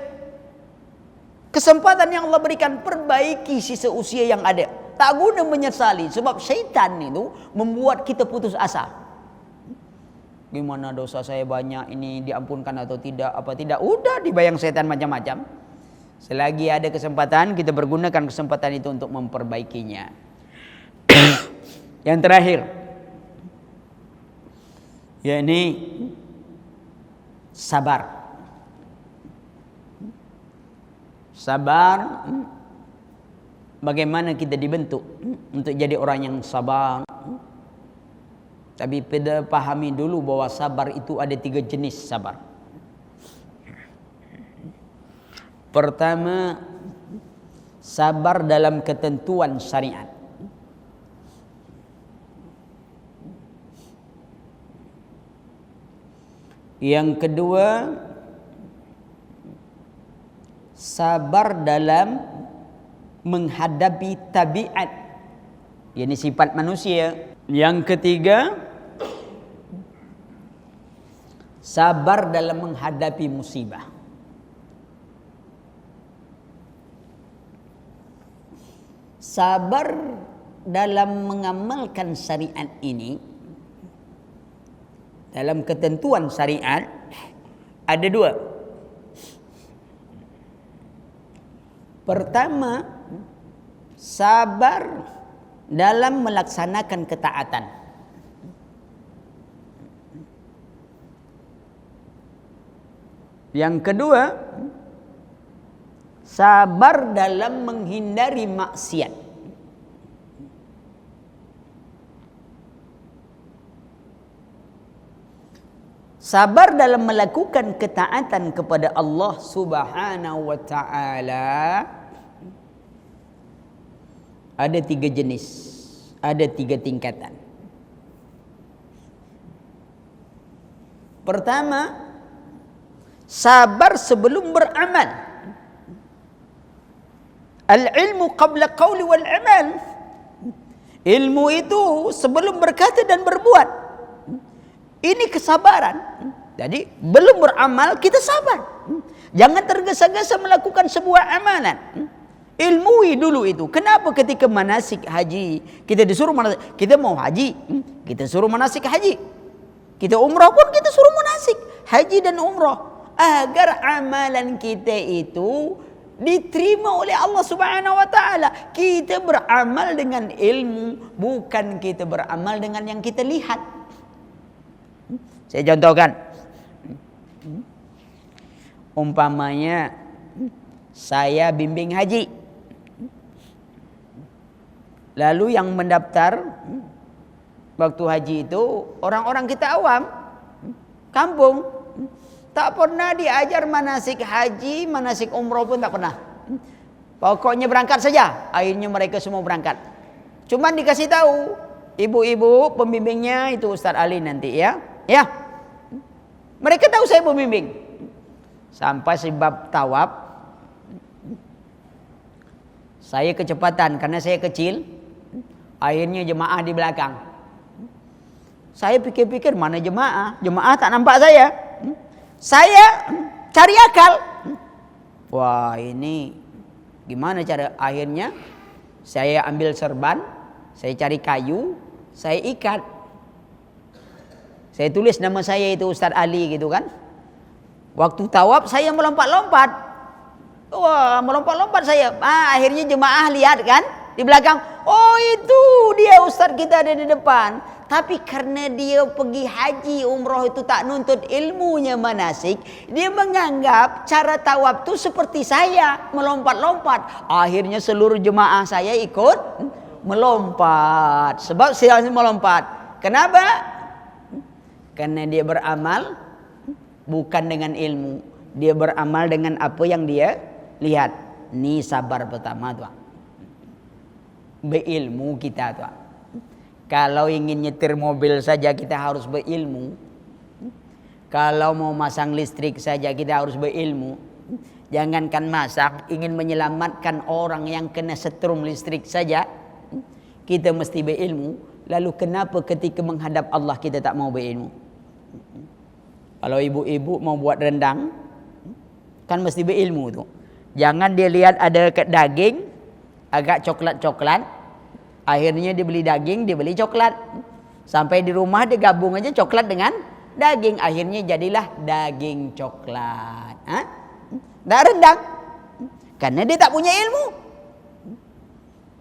Kesempatan yang Allah berikan, perbaiki sisa usia yang ada. Tak guna menyesali, sebab syaitan itu membuat kita putus asa. Gimana dosa saya banyak, ini diampunkan atau tidak, apa tidak? Udah dibayang syaitan macam-macam. Selagi ada kesempatan, kita bergunakan kesempatan itu untuk memperbaikinya. Yang terakhir, yakni sabar. Sabar, bagaimana kita dibentuk untuk jadi orang yang sabar. Tapi pada pahami dulu bahwa sabar itu ada 3 jenis sabar. Pertama, sabar dalam ketentuan syariat. Yang kedua, sabar dalam menghadapi tabiat, yakni sifat manusia. Yang ketiga, sabar dalam menghadapi musibah. Sabar dalam mengamalkan syariat ini, dalam ketentuan syariat, ada 2. Pertama, sabar dalam melaksanakan ketaatan. Yang kedua, sabar dalam menghindari maksiat. Sabar dalam melakukan ketaatan kepada Allah Subhanahu wa taala ada 3 jenis, ada 3 tingkatan. Pertama, sabar sebelum beramal. Al-ilmu qabla qawli wal amal. Ilmu itu sebelum berkata dan berbuat. Ini kesabaran. Jadi belum beramal kita sabar. Jangan tergesa-gesa melakukan sebuah amalan. Ilmui dulu itu. Kenapa ketika manasik haji kita disuruh manasik, kita mau haji, kita suruh manasik haji. Kita umrah pun kita suruh manasik haji dan umrah, agar amalan kita itu diterima oleh Allah Subhanahu wa taala. Kita beramal dengan ilmu, bukan kita beramal dengan yang kita lihat. Saya contohkan. Umpamanya saya bimbing haji. Lalu yang mendaftar waktu haji itu orang-orang kita awam, kampung, tak pernah diajar manasik haji, manasik umroh pun tak pernah. Pokoknya berangkat saja. Akhirnya mereka semua berangkat. Cuman dikasih tahu, ibu-ibu pembimbingnya itu Ustaz Ali nanti ya. Ya. Mereka tahu saya pembimbing. Sampai sebab tawaf, saya kecepatan karena saya kecil. Akhirnya jemaah di belakang. Saya pikir-pikir mana jemaah? Jemaah tak nampak saya. Saya cari akal. Wah, ini gimana cara? Akhirnya saya ambil serban, saya cari kayu, saya ikat. Saya tulis nama saya itu Ustaz Ali gitu kan. Waktu tawaf saya melompat-lompat. Wah, melompat-lompat saya. Akhirnya jemaah lihat kan di belakang. Oh, itu dia Ustaz kita ada di depan. Tapi karena dia pergi haji umroh itu tak nuntut ilmunya manasik, dia menganggap cara tawaf itu seperti saya, melompat-lompat. Akhirnya seluruh jemaah saya ikut melompat. Sebab saya melompat. Kenapa? Karena dia beramal bukan dengan ilmu. Dia beramal dengan apa yang dia lihat. Ini sabar pertama tuan. Berilmu kita tuan. Kalau ingin nyetir mobil saja kita harus berilmu. Kalau mau masang listrik saja kita harus berilmu. Jangankan masak, ingin menyelamatkan orang yang kena setrum listrik saja kita mesti berilmu. Lalu kenapa ketika menghadap Allah kita tak mau berilmu? Kalau ibu-ibu mau buat rendang kan mesti berilmu tu. Jangan dia lihat ada daging agak coklat-coklat, akhirnya dia beli daging, dia beli coklat. Sampai di rumah dia gabung aja coklat dengan daging, akhirnya jadilah daging coklat. Dah rendang. Karena dia tak punya ilmu.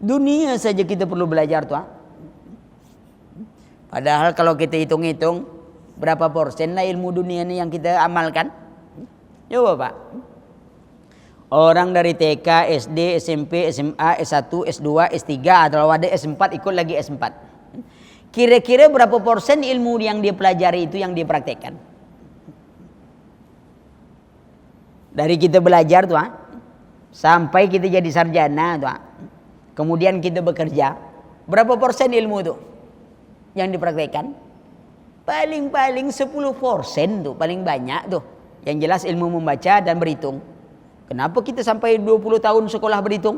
Dunia saja kita perlu belajar tuan. Padahal kalau kita hitung-hitung berapa persen lah ilmu dunia ini yang kita amalkan? Coba Pak. Orang dari TK, SD, SMP, SMA, S1, S2, S3 atau ada S4 ikut lagi S4. Kira-kira berapa persen ilmu yang dia pelajari itu yang dia praktekkan? Dari kita belajar tuh, sampai kita jadi sarjana tuh, kemudian kita bekerja, berapa persen ilmu tuh yang dipraktekkan? Paling-paling 10% tuh, paling banyak tuh. Yang jelas ilmu membaca dan berhitung. Kenapa kita sampai 20 tahun sekolah berhitung?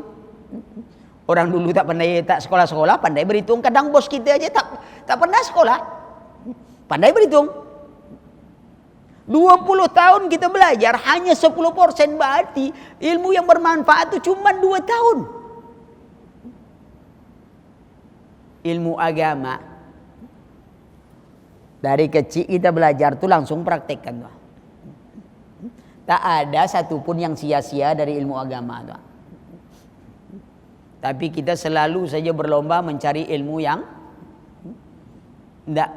Orang dulu tak pandai, tak sekolah-sekolah, pandai berhitung. Kadang bos kita aja tak pernah sekolah, pandai berhitung. 20 tahun kita belajar, hanya 10%, berarti ilmu yang bermanfaat itu cuma 2 tahun. Ilmu agama dari kecil kita belajar tuh langsung praktekkan tuh. Tak ada satupun yang sia-sia dari ilmu agama tuh. Tapi kita selalu saja berlomba mencari ilmu yang enggak,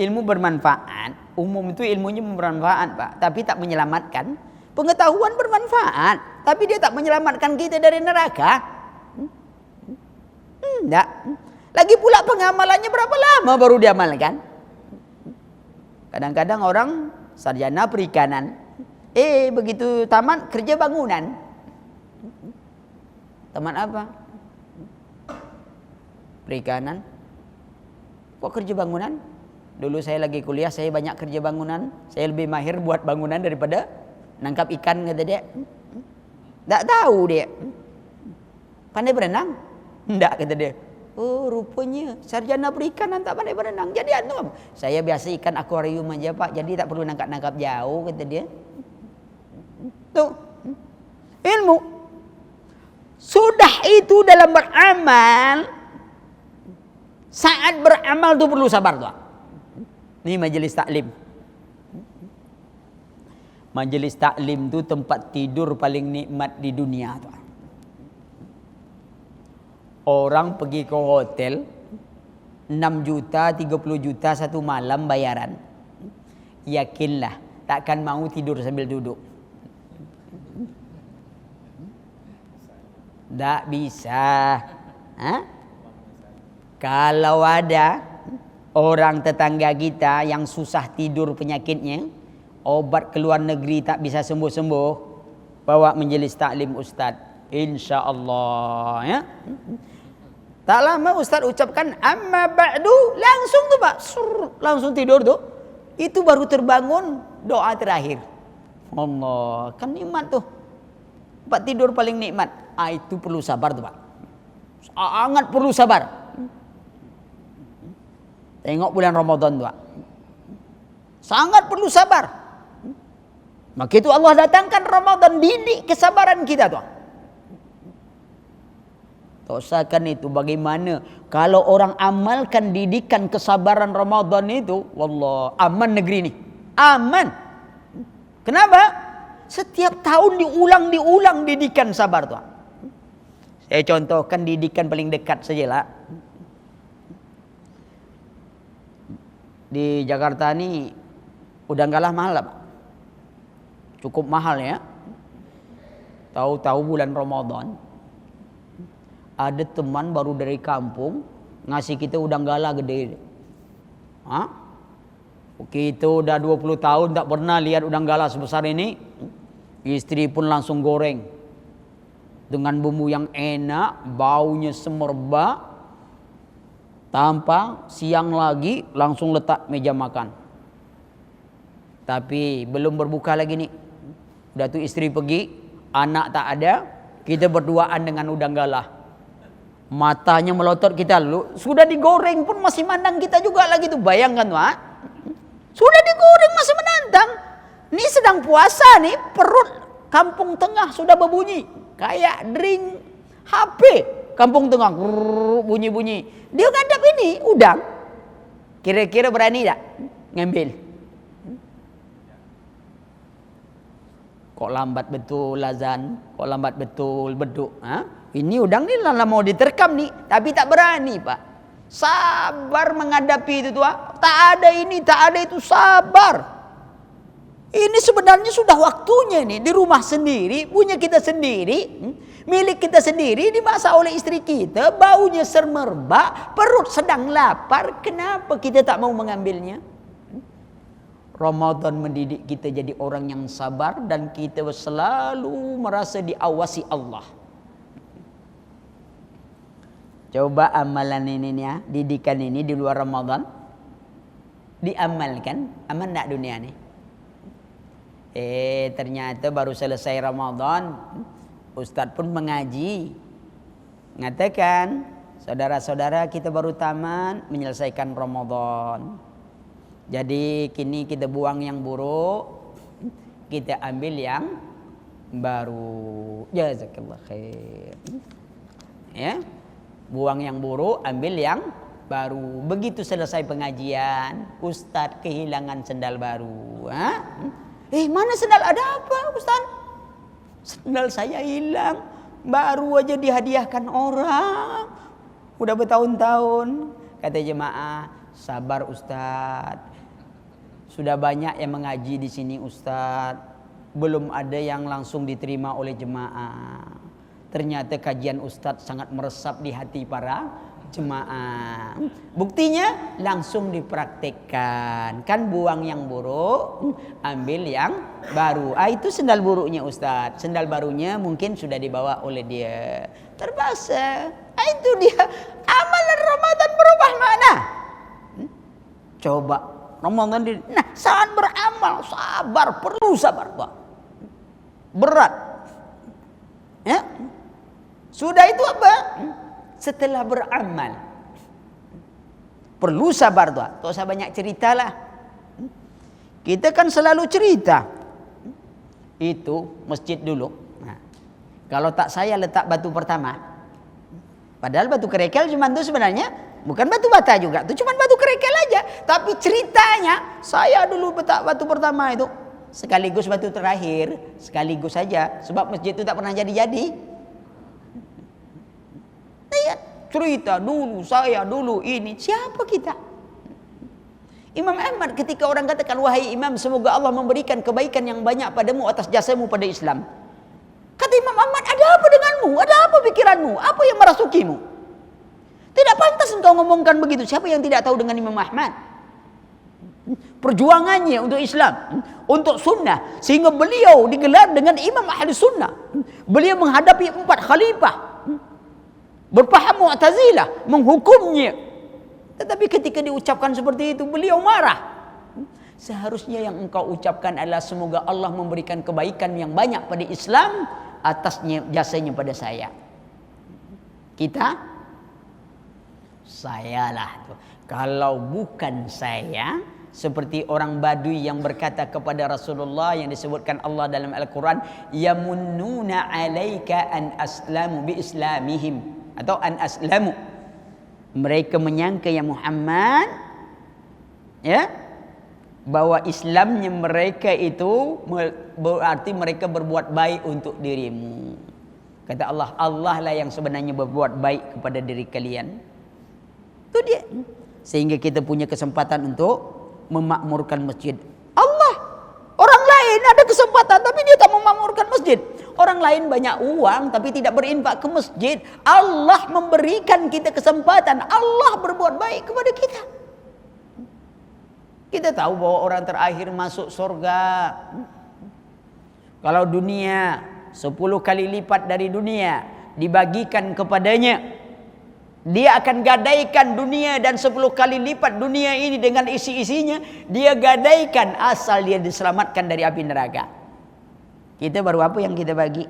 ilmu bermanfaat. Umum itu ilmunya bermanfaat Pak, tapi tak menyelamatkan. Pengetahuan bermanfaat, tapi dia tak menyelamatkan kita dari neraka. Enggak. Lagi pula pengamalannya berapa lama baru diamalkan? Kadang-kadang orang sarjana perikanan, begitu tamat kerja bangunan. Tamat apa? perikanan. Kok kerja bangunan? Dulu saya lagi kuliah, saya banyak kerja bangunan. Saya lebih mahir buat bangunan daripada nangkap ikan, kata dia. Tak tahu dia. Pandai berenang? Enggak, kata dia. Oh, rupanya sarjana perikanan tak pandai berenang. Jadi anu, saya biasa ikan akuarium aja Pak, jadi tak perlu nangkap-nangkap jauh, kata dia. Tuh, ilmu. Sudah itu dalam beramal, saat beramal tuh perlu sabar tuh. Ini majelis taklim. Majelis taklim tu tempat tidur paling nikmat di dunia tuh. Orang pergi ke hotel 6 juta, 30 juta satu malam bayaran. Yakinlah takkan mau tidur sambil duduk. Tak bisa. Kalau ada orang tetangga kita yang susah tidur penyakitnya, obat ke luar negeri tak bisa sembuh-sembuh, bawa majelis taklim Ustaz, insya-Allah ya. Tak lama Ustaz ucapkan amma ba'du, langsung tuh Pak, langsung tidur tuh. Itu baru terbangun doa terakhir. Allah, kan nikmat tuh. Tempat tidur paling nikmat. Itu perlu sabar tuh Pak. Sangat perlu sabar. Tengok bulan Ramadan tuh Pak. Sangat perlu sabar. Maka itu Allah datangkan Ramadan, didik kesabaran kita tuh. Tosakan itu bagaimana kalau orang amalkan didikan kesabaran Ramadan itu, wallah aman negeri ini. Aman. Kenapa? Setiap tahun diulang didikan sabar tuh. Saya contohkan didikan paling dekat sajalah. Di Jakarta ini udah kalah mahal lah Pak. Cukup mahal ya. Tahu-tahu bulan Ramadan ada teman baru dari kampung ngasih kita udang galah gede. Kita udah 20 tahun tak pernah lihat udang galah sebesar ini. Istri pun langsung goreng dengan bumbu yang enak, baunya semerbak. Tanpa siang lagi langsung letak meja makan. Tapi belum berbuka lagi nih. Udah tuh istri pergi, anak tak ada, kita berduaan dengan udang galah. Matanya melotot kita lalu, sudah digoreng pun masih mandang kita juga lagi tuh. Bayangkan tuh, sudah digoreng masih menantang. Ini sedang puasa nih, perut kampung tengah sudah berbunyi kayak ring HP. Kampung tengah bunyi-bunyi. Dia ngadap ini udang. Kira-kira berani tak ngambil? Kok lambat betul azan, kok lambat betul beduk. Ini udang ni lah mau diterkam nih, tapi tak berani Pak. Sabar menghadapi itu tuh. Tak ada ini, tak ada itu, sabar. Ini sebenarnya sudah waktunya nih, di rumah sendiri, punya kita sendiri, milik kita sendiri, dimasak oleh istri kita, baunya semerbak, perut sedang lapar, kenapa kita tak mau mengambilnya? Ramadan mendidik kita jadi orang yang sabar dan kita selalu merasa diawasi Allah. Coba amalan ini ya, didikan ini di luar Ramadan diamalkan, aman tak dunia nih? Ternyata baru selesai Ramadan, Ustadz pun mengaji, mengatakan, saudara-saudara kita baru tamat menyelesaikan Ramadan. Jadi kini kita buang yang buruk, kita ambil yang baru. Jazakallah khair. Ya, buang yang buruk, ambil yang baru. Begitu selesai pengajian, Ustadz kehilangan sendal baru. Mana sendal? Ada apa Ustaz? Sendal saya hilang, baru aja dihadiahkan orang. Udah bertahun-tahun. Kata jemaah, sabar Ustaz. Sudah banyak yang mengaji di sini Ustaz. Belum ada yang langsung diterima oleh jemaah. Ternyata kajian Ustaz sangat meresap di hati para jemaah. Buktinya langsung dipraktekkan. Kan buang yang buruk, ambil yang baru. Itu sendal buruknya Ustaz. Sendal barunya mungkin sudah dibawa oleh dia. Terpaksa. Itu dia amalan Ramadan berubah mana? Coba Ramadan ini. Nah, saat beramal sabar, perlu sabar, Pak. Berat. Ya. Sudah itu apa? Setelah beramal perlu sabar tuh. Tak usah banyak ceritalah. Kita kan selalu cerita. Itu masjid dulu. Nah, kalau tak saya letak batu pertama. Padahal batu kerikil cuma itu sebenarnya bukan batu bata juga. Itu cuma batu kerikil aja. Tapi ceritanya saya dulu letak batu pertama itu. Sekaligus batu terakhir. Sekaligus saja. Sebab masjid itu tak pernah jadi-jadi. Lihat. Cerita dulu, saya dulu ini. Siapa kita? Imam Ahmad ketika orang katakan, wahai Imam, semoga Allah memberikan kebaikan yang banyak padamu atas jasamu pada Islam. Kata Imam Ahmad, ada apa denganmu? Ada apa pikiranmu? Apa yang merasukimu? Tidak pantas engkau ngomongkan begitu. Siapa yang tidak tahu dengan Imam Ahmad? Perjuangannya untuk Islam, untuk sunnah. Sehingga beliau digelar dengan Imam Ahli Sunnah. Beliau menghadapi 4 khalifah. Berpaham Mu'tazilah, menghukumnya. Tetapi ketika diucapkan seperti itu, beliau marah. Seharusnya yang engkau ucapkan adalah semoga Allah memberikan kebaikan yang banyak pada Islam atasnya jasanya pada saya. Kita? Sayalah. Kalau bukan saya, seperti orang Badui yang berkata kepada Rasulullah yang disebutkan Allah dalam Al-Quran, yamunnuna alaika an aslamu bi islamihim. Atau an aslamu, mereka menyangka ya Muhammad, ya, bahwa Islamnya mereka itu berarti mereka berbuat baik untuk dirimu. Kata Allah, Allah lah yang sebenarnya berbuat baik kepada diri kalian. Itu dia. Sehingga kita punya kesempatan untuk memakmurkan masjid. Allah, orang lain ada kesempatan tapi dia tak memakmurkan masjid. Orang lain banyak uang tapi tidak berinfak ke masjid. Allah memberikan kita kesempatan. Allah berbuat baik kepada kita. Kita tahu bahwa orang terakhir masuk surga. Kalau dunia 10 kali lipat dari dunia dibagikan kepadanya, dia akan gadaikan dunia dan 10 kali lipat dunia ini dengan isi-isinya. Dia gadaikan asal dia diselamatkan dari api neraka. Kita baru apa yang kita bagi?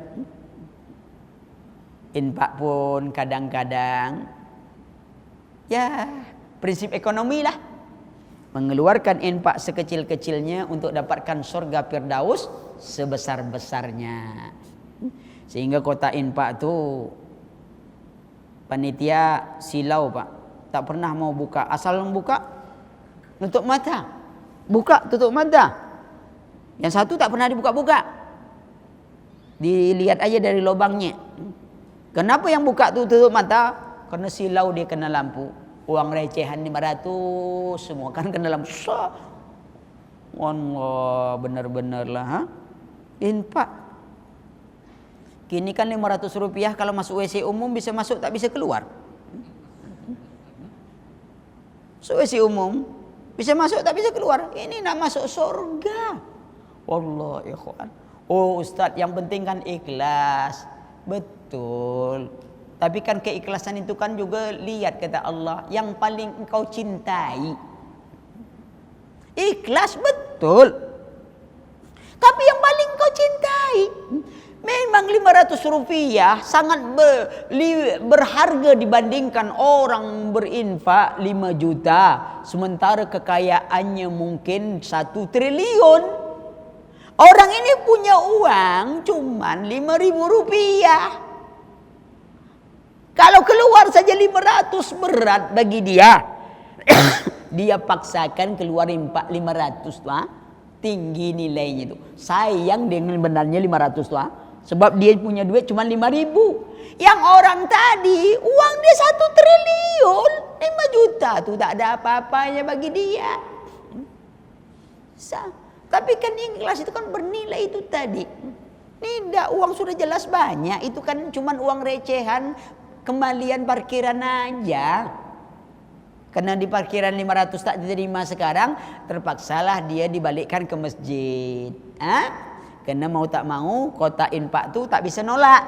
Infak pun kadang-kadang ya prinsip ekonomi lah. Mengeluarkan infak sekecil-kecilnya untuk dapatkan surga Firdaus sebesar-besarnya. Sehingga kota infak tu panitia silau, Pak. Tak pernah mau buka. Asal membuka, tutup mata. Buka, tutup mata. Yang satu tak pernah dibuka-buka. Dilihat aja dari lubangnya. Kenapa yang buka tu tutup mata? Karena silau dia kena lampu. Uang recehan 500 semua kan kena lampu. Allah, benar-benar lah. Ha? Infak. Kini kan 500 rupiah kalau masuk WC umum bisa masuk tak bisa keluar. So, WC umum bisa masuk tak bisa keluar. Ini nak masuk surga. Wallah ikhwan. Oh Ustaz, yang penting kan ikhlas. Betul. Tapi kan keikhlasan itu kan juga lihat kata Allah, yang paling engkau cintai. Ikhlas betul. Tapi yang paling engkau cintai, memang 500 rupiah sangat berharga dibandingkan orang berinfak 5 juta. Sementara kekayaannya mungkin 1 triliun. Orang ini punya uang cuman 5.000 rupiah. Kalau keluar saja 500 berat bagi dia. Dia paksakan keluar 500 lah. Tinggi nilainya itu. Sayang dengan benarnya 500 lah. Sebab dia punya duit cuma 5.000. Yang orang tadi uang dia 1 triliun. 5 juta tuh tak ada apa-apanya bagi dia. Tapi kan ikhlas itu kan bernilai itu tadi. Tidak, uang sudah jelas banyak. Itu kan cuma uang recehan, kembalian parkiran aja. Karena di parkiran 500 tak diterima sekarang, terpaksalah dia dibalikkan ke masjid. Karena mau tak mau kota infak tu tak bisa nolak.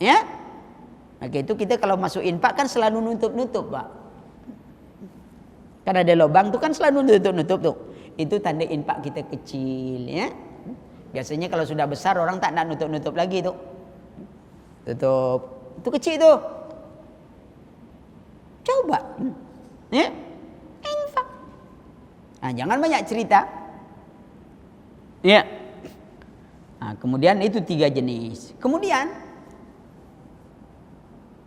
Ya? Maka itu kita kalau masuk infak kan selalu nutup-nutup, Pak. Kan ada lubang tuh kan selalu nutup-nutup tuh. Itu tanda infak kita kecil, ya. Biasanya kalau sudah besar orang tak nak nutup-nutup lagi tuh. Tutup. Itu kecil tuh. Coba. Ya. Infak. Nah, jangan banyak cerita. Ya. Nah, kemudian itu 3 jenis. Kemudian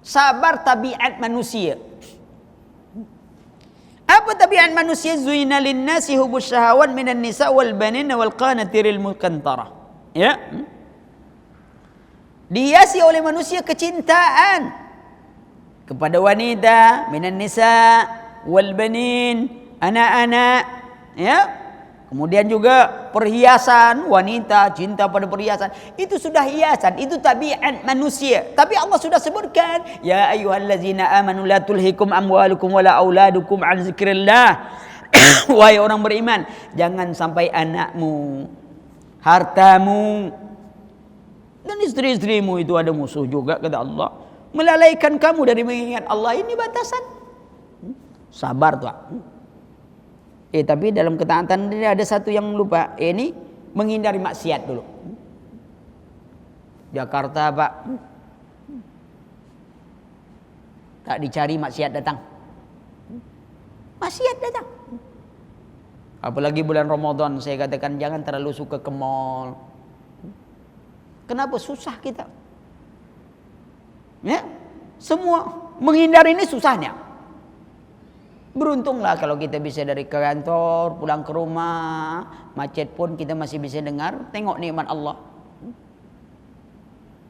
sabar tabiat manusia. Apa tabiat manusia? Zuina linnasi hubus syahawat minan nisa wal banin wal qanatiril muqantara. Ya. Dihiasi oleh manusia kecintaan kepada wanita, minan nisa wal banin, anak-anak, ya. Kemudian juga perhiasan, wanita cinta pada perhiasan. Itu sudah hiasan, itu tabiat manusia. Tapi Allah sudah sebutkan, ya ayyuhallazina amanu la tulhikum amwalukum wala auladukum an zikrillah. Wahai orang beriman, jangan sampai anakmu, hartamu, dan istri-istrimu itu ada musuh juga kata Allah, melalaikan kamu dari mengingat Allah. Ini batasan. Sabar tuh. Tapi dalam ketaatan ini ada satu yang lupa. Ini menghindari maksiat dulu. Jakarta, Pak, tak dicari maksiat datang. Maksiat datang. Apalagi bulan Ramadan, saya katakan jangan terlalu suka ke mall. Kenapa? Susah kita. Ya, semua menghindari ini susahnya. Beruntunglah kalau kita bisa dari kantor pulang ke rumah, macet pun kita masih bisa dengar, tengok nikmat Allah.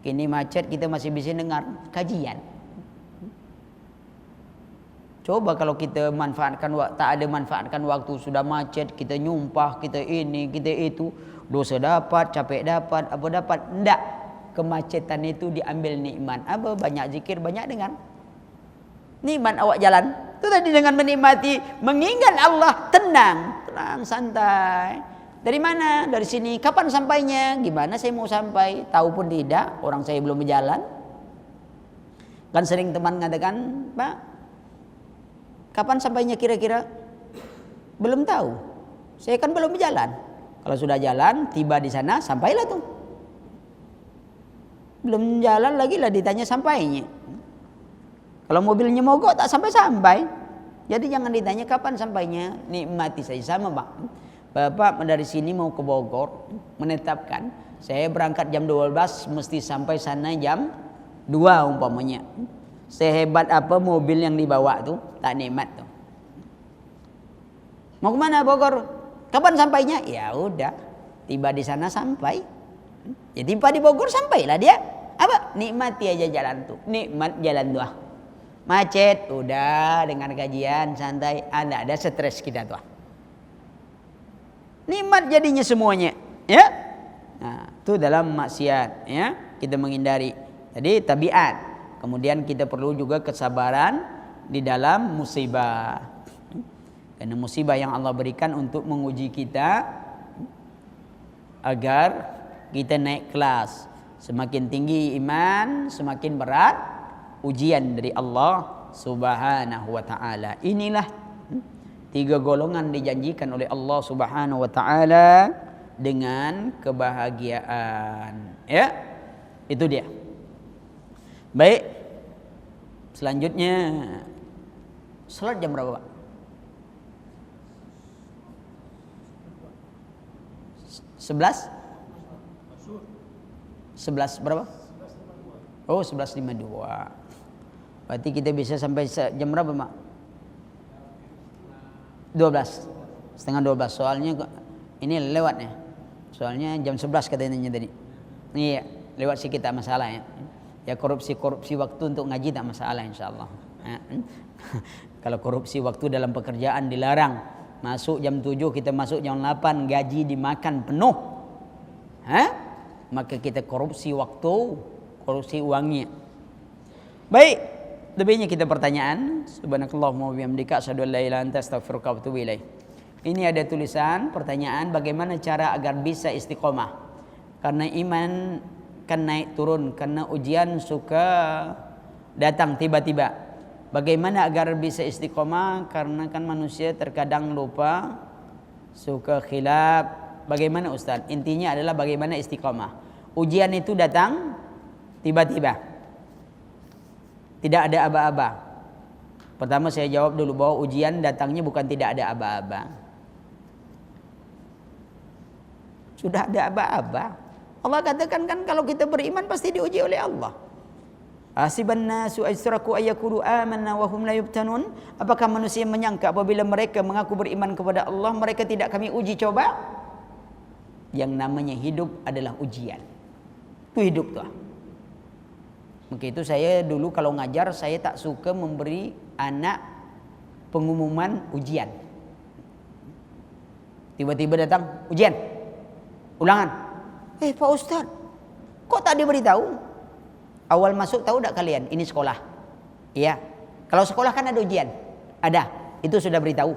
Kini macet kita masih bisa dengar kajian. Coba kalau kita manfaatkan waktu, tak ada manfaatkan waktu, sudah macet, kita nyumpah, kita ini, kita itu, dosa dapat, capek dapat, apa dapat? Enggak. Kemacetan itu diambil nikmat. Apa? Banyak zikir, banyak dengar. Nikmat awak jalan. Itu tadi dengan menikmati, mengingat Allah, tenang, santai. Dari mana? Dari sini. Kapan sampainya? Gimana saya mau sampai? Tahu pun tidak, orang saya belum berjalan. Kan sering teman mengatakan, Pak, kapan sampainya kira-kira? Belum tahu. Saya kan belum berjalan. Kalau sudah jalan, tiba di sana, sampailah tuh. Belum jalan lagi lah ditanya sampainya. Kalau mobilnya mogok tak sampai-sampai. Jadi jangan ditanya kapan sampainya, nikmati saja. Sama, Pak. Bapak dari sini mau ke Bogor, menetapkan saya berangkat jam 12 mesti sampai sana jam 2 umpamanya. Sehebat apa mobil yang dibawa tuh, tak nikmat tuh. Mau kemana Bogor? Kapan sampainya? Ya udah, tiba di sana sampai. Ya tiba di Bogor sampailah dia. Apa? Nikmati aja jalan tuh. Nikmat jalan tuh. Macet, udah dengan kajian santai, ada stres kita tuh. Nikmat jadinya semuanya, ya. Nah, itu dalam maksiat, ya. Kita menghindari. Jadi tabiat. Kemudian kita perlu juga kesabaran di dalam musibah. Karena musibah yang Allah berikan untuk menguji kita agar kita naik kelas. Semakin tinggi iman, semakin berat ujian dari Allah Subhanahu wa taala. Inilah 3 golongan dijanjikan oleh Allah Subhanahu wa taala dengan kebahagiaan. Ya. Itu dia. Baik. Selanjutnya salat jam berapa, Pak? 11? 11 berapa? Oh, 11.52. Berarti kita bisa sampai jam berapa, Mak? 12. Setengah 12. Soalnya ini lewatnya. Soalnya jam 11 katanya tadi. Iya, lewat sih kita masalah ya. Ya korupsi waktu untuk ngaji tak masalah insyaallah. Kalau korupsi waktu dalam pekerjaan dilarang. Masuk jam 7 kita masuk jam 8, gaji dimakan penuh. Maka kita korupsi waktu, korupsi uangnya. Baik, lebihnya kita pertanyaan. Subhanakallahumma wa bihamdika asyhadu an la ilaha illa anta astaghfiruka wa atubu ilaik. Ini ada tulisan pertanyaan bagaimana cara agar bisa istiqomah. Karena iman kan naik turun, karena ujian suka datang tiba-tiba. Bagaimana agar bisa istiqomah? Karena kan manusia terkadang lupa, suka khilaf. Bagaimana Ustaz? Intinya adalah bagaimana istiqomah. Ujian itu datang tiba-tiba, tidak ada aba-aba. Pertama saya jawab dulu bahwa ujian datangnya bukan tidak ada aba-aba. Sudah ada aba-aba. Allah katakan kan kalau kita beriman pasti diuji oleh Allah. Hasiban nasu aysraku ayyakulu amanna wa hum la yuftanun. Apakah manusia menyangka apabila mereka mengaku beriman kepada Allah mereka tidak kami uji coba? Yang namanya hidup adalah ujian. Itu hidup tuh. Maka itu saya dulu kalau ngajar saya tak suka memberi anak pengumuman ujian. Tiba-tiba datang ujian, ulangan. Pak Ustaz, kok tak diberitahu? Awal masuk tahu tak kalian? Ini sekolah. Iya. Kalau sekolah kan ada ujian. Ada. Itu sudah beritahu.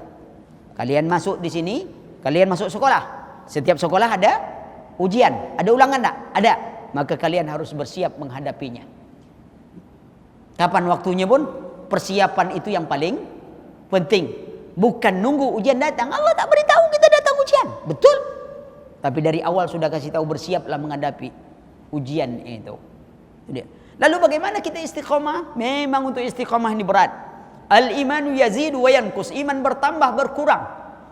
Kalian masuk di sini, kalian masuk sekolah. Setiap sekolah ada ujian. Ada ulangan tak? Ada. Maka kalian harus bersiap menghadapinya. Kapan waktunya pun persiapan itu yang paling penting. Bukan nunggu ujian datang. Allah tak beritahu kita datang ujian. Betul. Tapi dari awal sudah kasih tahu bersiaplah menghadapi ujian itu. Lalu bagaimana kita istiqomah? Memang untuk istiqomah ini berat. Al-imanu yazidu wa yanqus. Iman bertambah berkurang.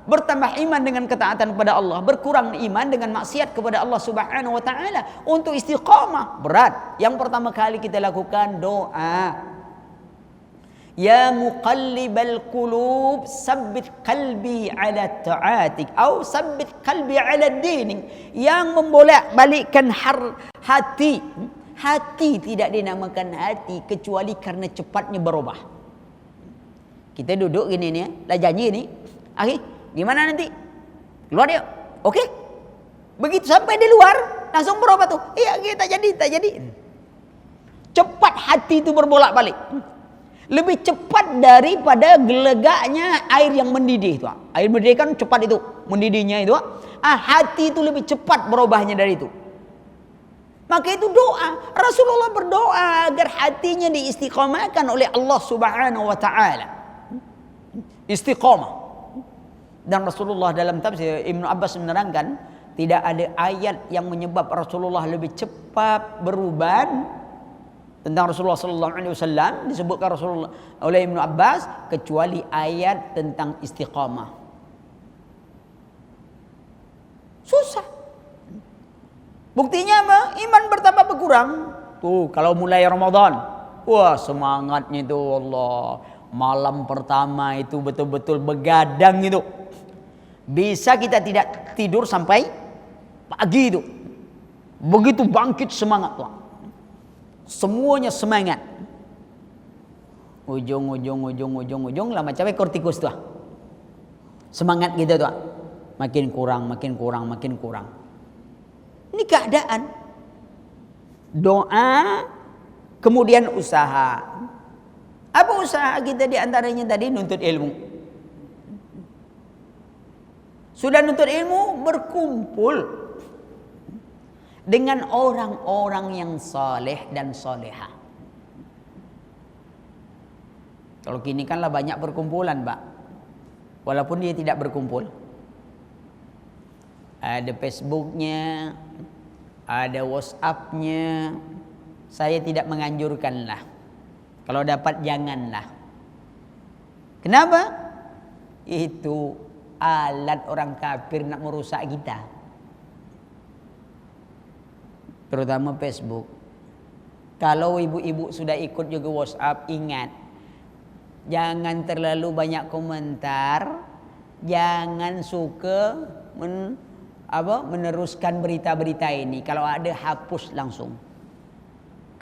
Bertambah iman dengan ketaatan kepada Allah, berkurang iman dengan maksiat kepada Allah Subhanahu wa taala. Untuk istiqamah berat. Yang pertama kali kita lakukan doa. Ya muqallibal qulub sabbit qalbi ala ta'atik atau sabbit qalbi ala dinik. Yang membolak-balikkan hati. Hati tidak dinamakan hati kecuali karena cepatnya berubah. Kita duduk gini nih, lah janji ni. Akhi, gimana nanti? Keluar yuk. Oke. Begitu sampai di luar, langsung berubah tuh. Iya, kita tak jadi. Cepat hati itu berbolak-balik. Lebih cepat daripada gelegaknya air yang mendidih itu. Air mendidih kan cepat itu, mendidihnya itu. Hati itu lebih cepat berubahnya dari itu. Maka itu doa. Rasulullah berdoa agar hatinya diistiqamahkan oleh Allah Subhanahu wa taala. Istiqamah. Dan Rasulullah dalam tafsir Ibnu Abbas menerangkan tidak ada ayat yang menyebab Rasulullah lebih cepat berubah tentang Rasulullah sallallahu alaihi wasallam disebutkan Rasulullah oleh Ibnu Abbas kecuali ayat tentang istiqamah. Susah. Buktinya apa? Iman bertambah berkurang. Tuh kalau mulai Ramadan, wah semangatnya itu Allah. Malam pertama itu betul-betul begadang itu. Bisa kita tidak tidur sampai pagi itu. Begitu bangkit semangat tuh. Semuanya semangat. Ujung lama capek kortikus tuh. Semangat gitu tuh. Makin kurang. Ini keadaan. Doa, kemudian usaha. Apa usaha kita diantaranya tadi? Nuntut ilmu. Sudah nuntut ilmu, berkumpul dengan orang-orang yang saleh dan salehah. Kalau kini kanlah banyak perkumpulan, Pak. Walaupun dia tidak berkumpul. Ada Facebooknya, ada WhatsAppnya. Saya tidak menganjurkanlah. Kalau dapat janganlah. Kenapa? Itu alat orang kafir nak merusak kita. Terutama Facebook. Kalau ibu-ibu sudah ikut juga WhatsApp, ingat. Jangan terlalu banyak komentar. Jangan suka meneruskan berita-berita ini. Kalau ada hapus langsung.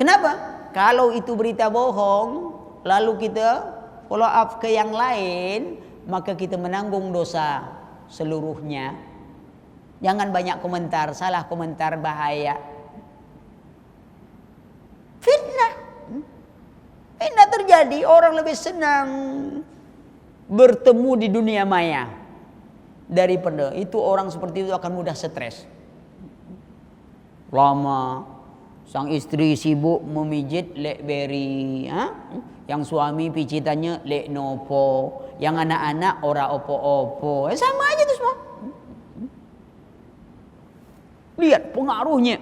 Kenapa? Kalau itu berita bohong, lalu kita follow up ke yang lain, maka kita menanggung dosa seluruhnya. Jangan banyak komentar, salah komentar bahaya. Fitnah. Fitnah terjadi, orang lebih senang bertemu di dunia maya daripada itu. Orang seperti itu akan mudah stres. Lama Sang istri sibuk memijit BlackBerry, yang suami pijitannya Lenovo, yang anak-anak ora opo-opo. Sama aja tuh semua. Lihat pengaruhnya.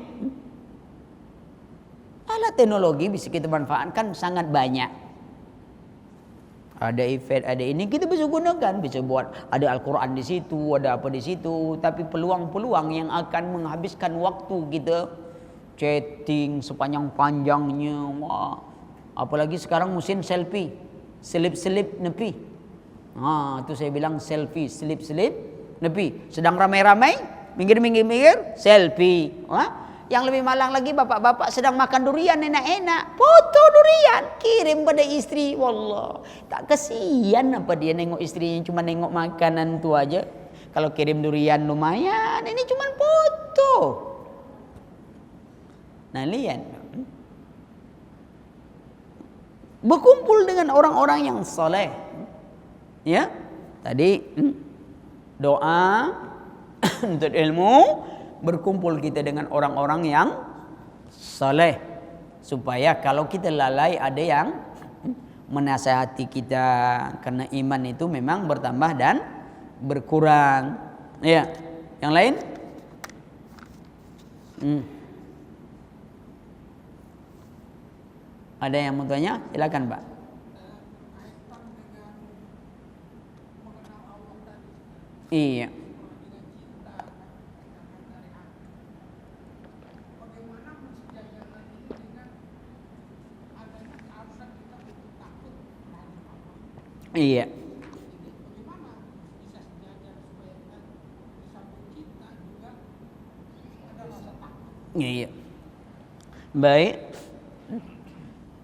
Alat teknologi bisa kita manfaatkan sangat banyak. Ada efek, ada ini kita bisa gunakan, bisa buat ada Al-Quran di situ, ada apa di situ. Tapi peluang-peluang yang akan menghabiskan waktu kita chatting sepanjang-panjangnya. Wah. Apalagi sekarang musim selfie, selip-selip nepi. Itu saya bilang selfie, selip-selip nepi. Sedang ramai-ramai, minggir-minggir, selfie. Yang lebih malang lagi bapak-bapak sedang makan durian enak-enak, foto durian, kirim pada istri. Wallah, tak kesian apa dia nengok istrinya cuma nengok makanan tu aja. Kalau kirim durian lumayan, ini cuma foto. Nah lihat, berkumpul dengan orang-orang yang soleh. Ya, tadi doa untuk ilmu, berkumpul kita dengan orang-orang yang soleh, supaya kalau kita lalai ada yang menasihati kita, karena iman itu memang bertambah dan berkurang. Ya, yang lain? Ada yang mau tanya? Silakan, Pak. Iya. Iya. Iya. Baik.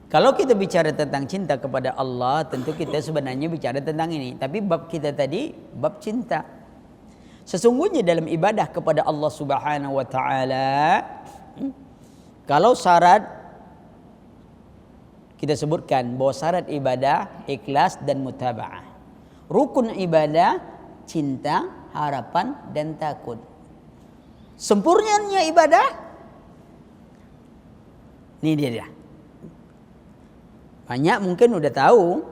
Kalau kita bicara tentang cinta kepada Allah, tentu kita sebenarnya bicara tentang ini. Tapi bab kita tadi bab cinta. Sesungguhnya dalam ibadah kepada Allah Subhanahu wa taala, kalau syarat kita sebutkan bahwa syarat ibadah ikhlas dan mutaba'ah. Rukun ibadah cinta, harapan dan takut. Sempurnanya ibadah ini dia. Banyak mungkin udah tahu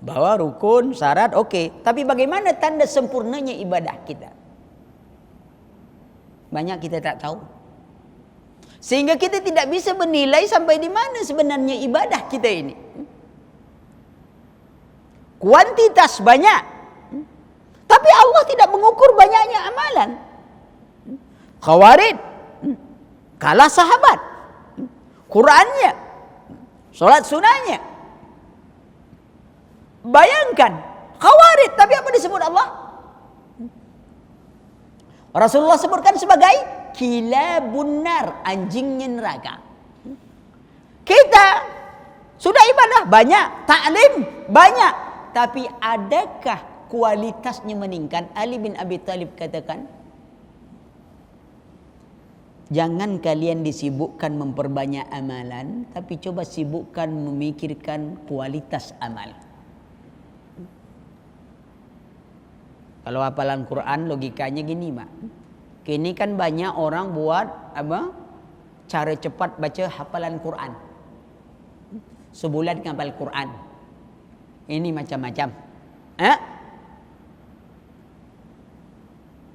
bahwa rukun, syarat oke. Tapi bagaimana tanda sempurnanya ibadah kita? Banyak kita tak tahu. Sehingga kita tidak bisa menilai sampai di mana sebenarnya ibadah kita ini. Kuantitas banyak, tapi Allah tidak mengukur banyaknya amalan. Khawarij kalah sahabat. Qurannya, sholat sunahnya. Bayangkan, Khawarij tapi apa disebut Allah? Rasulullah sebutkan sebagai kilabun nar, anjingnya neraka. Kita sudah ibadah banyak, taklim banyak, tapi adakah kualitasnya meningkat? Ali bin Abi Thalib katakan, jangan kalian disibukkan memperbanyak amalan, tapi coba sibukkan memikirkan kualitas amal. Kalau hafalan Quran logikanya gini, Mak. Kini kan banyak orang buat apa? Cara cepat baca hafalan Quran. Sebulan ngapal Quran. Ini macam-macam.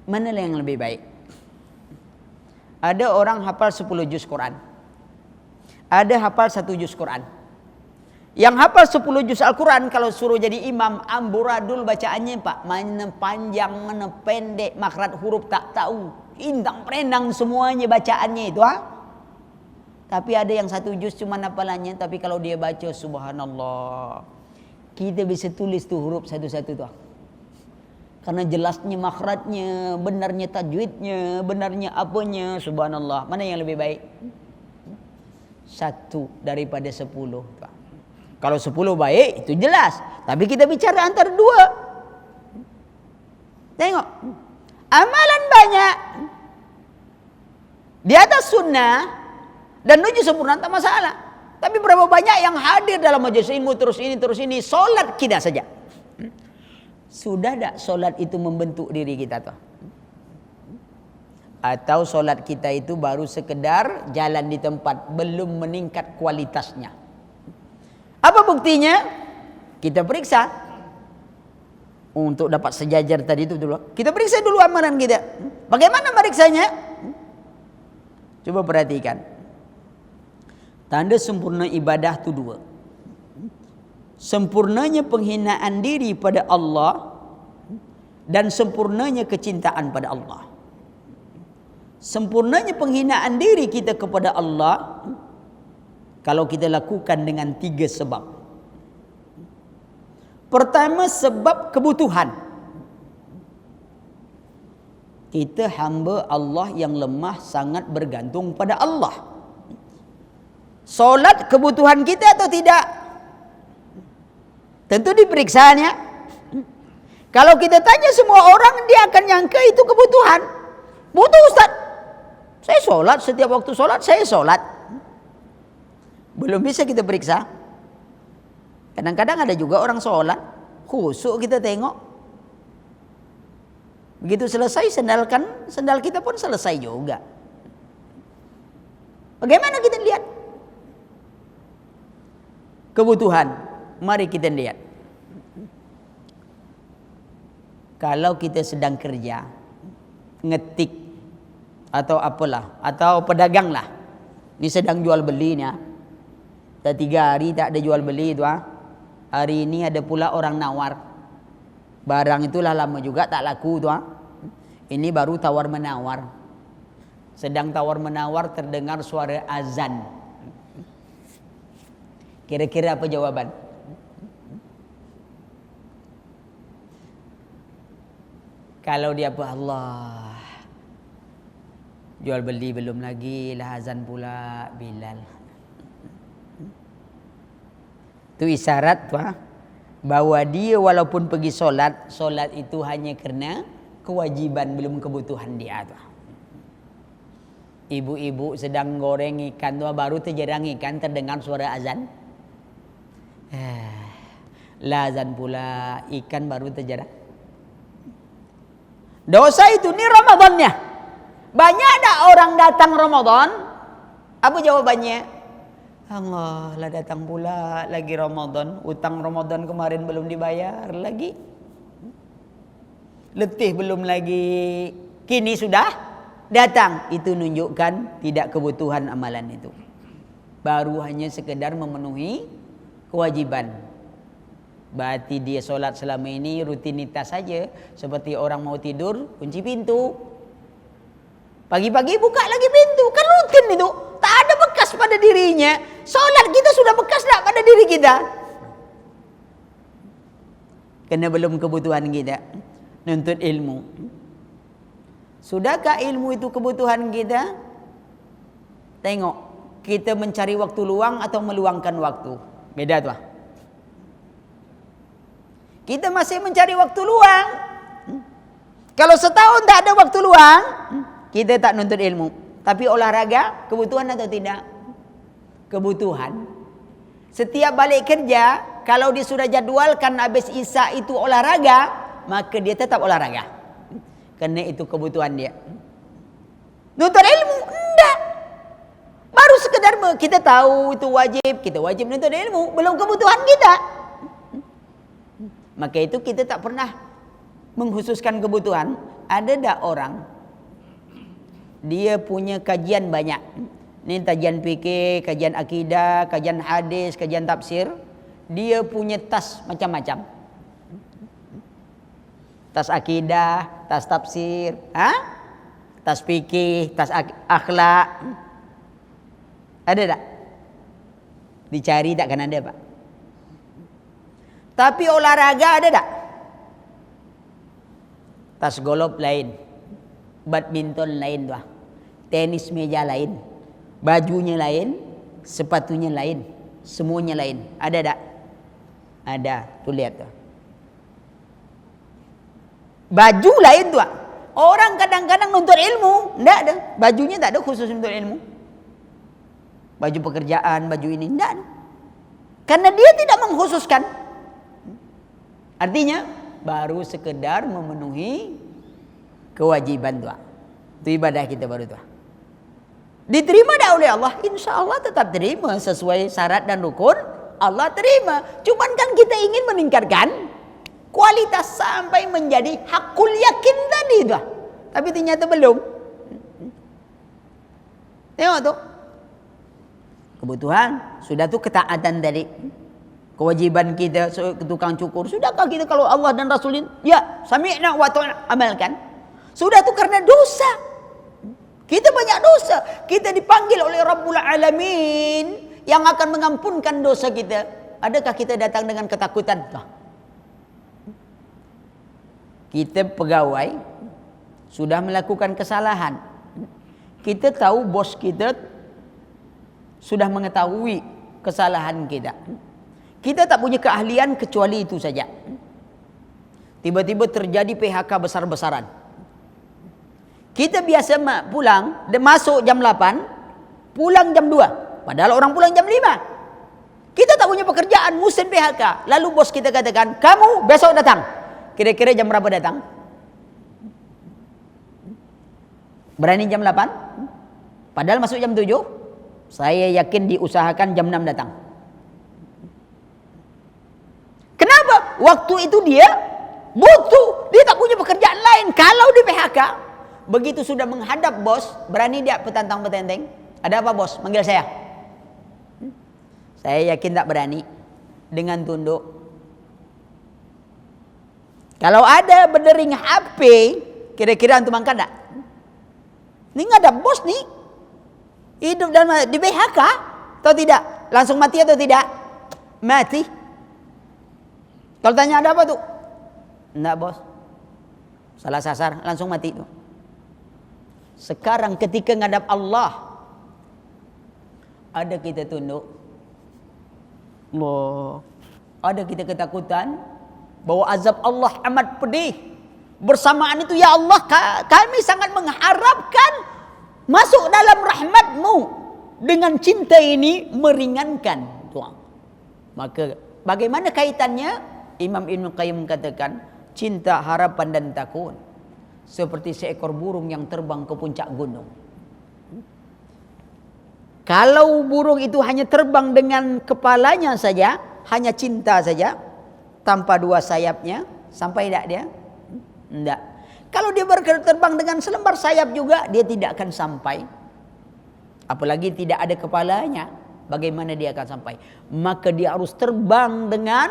Mana yang lebih baik? Ada orang hafal 10 juz Quran. Ada hafal 1 juz Quran. Yang hafal 10 juz Al-Quran kalau suruh jadi imam, amburadul bacaannya, Pak. Mana panjang, mana pendek, makhraj huruf tak tahu. Indang perendang semuanya bacaannya itu. Tapi ada yang 1 juz cuma hafalannya, tapi kalau dia baca subhanallah, kita bisa tulis tuh huruf satu-satu tuh. Karena jelasnya makhrajnya, benarnya tajwidnya, benarnya apanya, subhanallah. Mana yang lebih baik? 1 daripada 10, Pak. Kalau 10 baik itu jelas, tapi kita bicara antara 2. Tengok, amalan banyak di atas sunnah dan menuju sempurna tak masalah. Tapi berapa banyak yang hadir dalam majelis ilmu terus ini, solat kita saja. Sudah tak solat itu membentuk diri kita tuh? Atau solat kita itu baru sekedar jalan di tempat, belum meningkat kualitasnya. Apa buktinya? Kita periksa. Untuk dapat sejajar tadi itu dulu. Kita periksa dulu amalan kita. Bagaimana meriksanya? Coba perhatikan. Tanda sempurna ibadah itu dua. Sempurnanya penghinaan diri pada Allah dan sempurnanya kecintaan pada Allah. Sempurnanya penghinaan diri kita kepada Allah kalau kita lakukan dengan 3 sebab. Pertama, sebab kebutuhan. Kita hamba Allah yang lemah, sangat bergantung pada Allah. Solat kebutuhan kita atau tidak? Tentu diperiksanya. Kalau kita tanya semua orang, dia akan nyangka itu kebutuhan. Butuh Ustaz. Saya solat, setiap waktu solat saya solat. Belum bisa kita periksa. Kadang-kadang ada juga orang solat, khusyuk kita tengok. Begitu selesai sendal kita pun selesai juga. Bagaimana kita lihat? Kebutuhan. Mari kita lihat. Kalau kita sedang kerja, ngetik, atau apalah, atau pedagang lah, ini sedang jual belinya. Dah 3 hari tak ada jual beli itu. Hari ini ada pula orang nawar. Barang itulah lama juga tak laku tu. Ini baru tawar menawar. Sedang tawar menawar terdengar suara azan. Kira-kira apa jawaban? Kalau dia apa, Allah, jual beli belum lagi lah, azan pula Bilal. Itu isyarat bahwa dia walaupun pergi solat, solat itu hanya kerana kewajiban, belum kebutuhan dia. Ibu-ibu sedang goreng ikan baru terjerang ikan, terdengar suara azan. Lah azan pula, ikan baru terjerang. Dosa itu ni Ramadannya. Banyak ada orang datang Ramadan, apa jawabannya? Allah lah datang pula lagi Ramadan, utang Ramadan kemarin belum dibayar lagi. Letih belum lagi, kini sudah datang. Itu menunjukkan tidak kebutuhan amalan itu. Baru hanya sekedar memenuhi kewajiban. Berarti dia solat selama ini rutinitas saja, seperti orang mau tidur kunci pintu. Pagi-pagi buka lagi pintu, kan rutin itu. Tak ada bekas pada dirinya. Solat kita sudah bekas tak pada diri kita? Karena belum kebutuhan kita. Nuntut ilmu. Sudahkah ilmu itu kebutuhan kita? Tengok, kita mencari waktu luang atau meluangkan waktu. Beda tuh. Kita masih mencari waktu luang. Kalau setahun tak ada waktu luang, kita tak nuntut ilmu. Tapi olahraga, kebutuhan atau tidak? Kebutuhan. Setiap balik kerja, kalau dia sudah jadwalkan habis isya itu olahraga, maka dia tetap olahraga. Karena itu kebutuhan dia. Nuntut ilmu? Enggak. Baru sekedar kita tahu itu wajib, kita wajib nuntut ilmu. Belum kebutuhan kita. Maka itu kita tak pernah mengkhususkan kebutuhan. Ada tak orang, dia punya kajian banyak. Ini kajian fikih, kajian akidah, kajian hadis, kajian tafsir. Dia punya tas macam-macam. Tas akidah, tas tafsir, tas fikih, tas akhlak. Ada tak? Dicari tak kan ada Pak? Tapi olahraga ada tak? Tas golf lain, badminton lain tuh, tenis meja lain, bajunya lain, sepatunya lain, semuanya lain. Ada tak? Ada. Tuh lihat tuh. Baju lain tuh. Orang kadang-kadang nuntut ilmu, enggak ada. Bajunya tak ada khusus nuntut ilmu. Baju pekerjaan, baju ini enggak ada. Karena dia tidak mengkhususkan. Artinya baru sekedar memenuhi kewajiban doa. Itu Itu ibadah kita baru tuh. Diterima dah oleh Allah, insya Allah tetap terima sesuai syarat dan rukun. Allah terima. Cuman kan kita ingin meningkatkan kualitas sampai menjadi hakul yakin tadi tuh. Tapi ternyata belum. Tengok tuh. Kebutuhan sudah tuh ketaatan tadi. Kewajiban kita tukang cukur. Sudahkah kita kalau Allah dan Rasulin? Ya, sami'na wa ta'na, amalkan. Sudah tuh karena dosa. Kita banyak dosa. Kita dipanggil oleh Rabbul Alamin yang akan mengampunkan dosa kita. Adakah kita datang dengan ketakutan? Kita pegawai sudah melakukan kesalahan. Kita tahu bos kita sudah mengetahui kesalahan kita. Kita tak punya keahlian kecuali itu saja. Tiba-tiba terjadi PHK besar-besaran. Kita biasa pulang, masuk jam 8, pulang jam 2. Padahal orang pulang jam 5. Kita tak punya pekerjaan, musim PHK. Lalu bos kita katakan, kamu besok datang. Kira-kira jam berapa datang? Berani jam 8? Padahal masuk jam 7. Saya yakin diusahakan jam 6 datang. Kenapa? Waktu itu dia butuh. Dia tak punya pekerjaan lain. Kalau di PHK, begitu sudah menghadap bos, berani dia petantang-petenteng. Ada apa bos? Manggil saya. Saya yakin tak berani. Dengan tunduk. Kalau ada berdering HP, kira-kira antum angkat tak? Ini ngadap bos nih. Hidup dan di PHK atau tidak? Langsung mati atau tidak? Mati. Kalau tanya ada apa tuh? Enggak bos. Salah sasar, langsung mati tuh. Sekarang ketika ngadap Allah, ada kita tunduk. Allah. Ada kita ketakutan bahwa azab Allah amat pedih. Bersamaan itu ya Allah, kami sangat mengharapkan masuk dalam rahmat-Mu. Dengan cinta ini meringankan. Tuhan. Maka bagaimana kaitannya? Imam Ibn Qayyim katakan, cinta, harapan dan takut seperti seekor burung yang terbang ke puncak gunung. Kalau burung itu hanya terbang dengan kepalanya saja, hanya cinta saja, tanpa dua sayapnya, sampai tidak dia? Tidak. Kalau dia berterbang dengan selembar sayap juga, dia tidak akan sampai. Apalagi tidak ada kepalanya, bagaimana dia akan sampai? Maka dia harus terbang dengan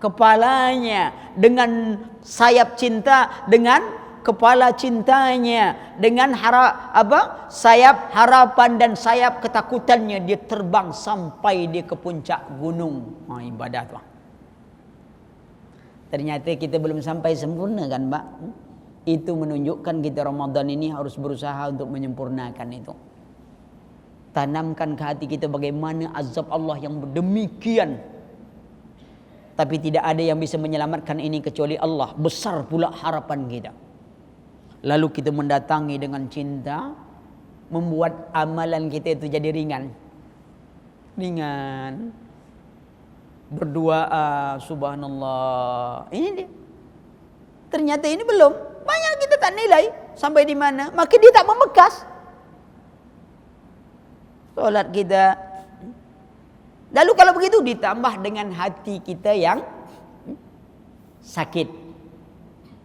kepalanya, dengan sayap cinta, dengan kepala cintanya, dengan sayap harapan dan sayap ketakutannya, dia terbang sampai dia ke puncak gunung. Ibadah tuh. Ternyata kita belum sampai sempurna kan, Mbak? Itu menunjukkan kita Ramadan ini harus berusaha untuk menyempurnakan itu. Tanamkan ke hati kita bagaimana azab Allah yang demikian. Tapi tidak ada yang bisa menyelamatkan ini kecuali Allah. Besar pula harapan kita. Lalu kita mendatangi dengan cinta, membuat amalan kita itu jadi ringan. Ringan. Berdoa, subhanallah. Ini dia. Ternyata ini belum. Banyak kita tak nilai sampai di mana. Maka dia tak membekas. Solat kita. Lalu kalau begitu ditambah dengan hati kita yang sakit.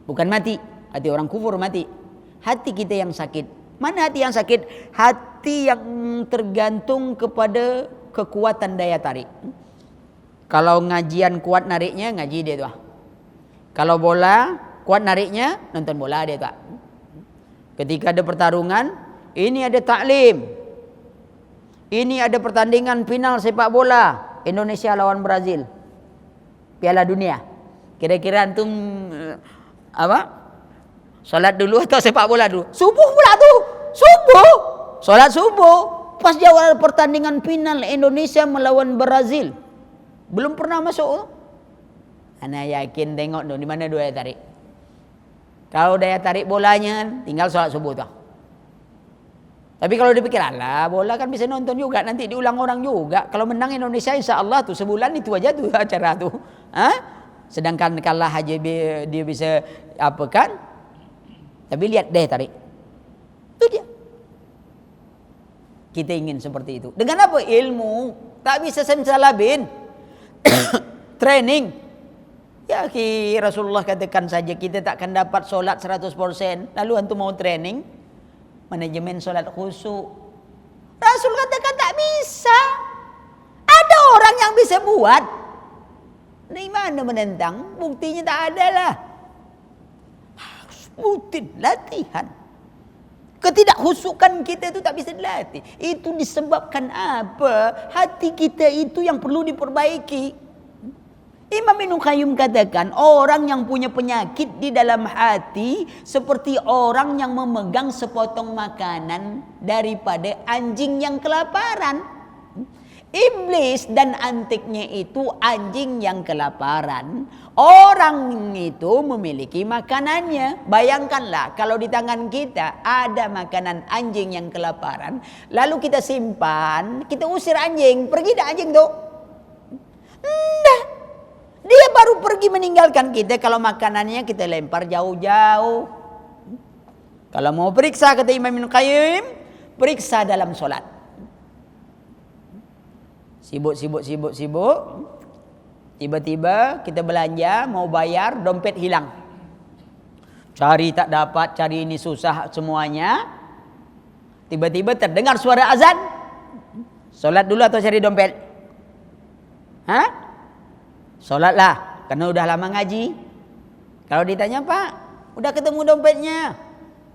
Bukan mati. Hati orang kufur mati. Hati kita yang sakit. Mana hati yang sakit? Hati yang tergantung kepada kekuatan daya tarik. Kalau ngajian kuat nariknya, ngaji dia tuh. Kalau bola kuat nariknya, nonton bola dia tuh. Ketika ada pertarungan, ini ada taklim. Ini ada pertandingan final sepak bola Indonesia lawan Brazil, Piala Dunia. Kira-kira antum Salat dulu atau sepak bola dulu? Subuh pula tuh. Subuh. Salat subuh. Pas di awal pertandingan final Indonesia melawan Brazil. Belum pernah masuk. Ana yakin tengok dong di mana daya tarik. Kalau daya tarik bolanya tinggal salat subuh tuh. Tapi kalau dipikir, alah bola kan bisa nonton juga, nanti diulang orang juga. Kalau menang Indonesia insya Allah tuh sebulan itu aja tuh acara tuh. Sedangkan kalah aja dia bisa apa kan? Tapi lihat deh tarik. Kita ingin seperti itu. Dengan apa? Ilmu. Tak bisa simsalabin. Training. Ya Rasulullah katakan saja kita tak akan dapat solat 100%. Lalu antum mau training manajemen solat khusyuk. Rasul katakan tak bisa. Ada orang yang bisa buat. Dari mana menentang? Buktinya tak ada lah. Harus rutin latihan. Ketidakhusukan kita itu tak bisa dilatih. Itu disebabkan apa? Hati kita itu yang perlu diperbaiki. Imam Ibnu Qayyim katakan orang yang punya penyakit di dalam hati seperti orang yang memegang sepotong makanan daripada anjing yang kelaparan. Iblis dan antiknya itu anjing yang kelaparan. Orang itu memiliki makanannya. Bayangkanlah kalau di tangan kita ada makanan anjing yang kelaparan. Lalu kita simpan, kita usir anjing. Pergi dah anjing tuh? Enggak. Dia baru pergi meninggalkan kita kalau makanannya kita lempar jauh-jauh. Kalau mau periksa kata Imam Ibnu Qayyim, periksa dalam solat. Sibuk. Tiba-tiba kita belanja, mau bayar, dompet hilang. Cari tak dapat, cari ini susah semuanya. Tiba-tiba terdengar suara azan. Solat dulu atau cari dompet? Hah? Solatlah, karena udah lama ngaji. Kalau ditanya, Pak, udah ketemu dompetnya?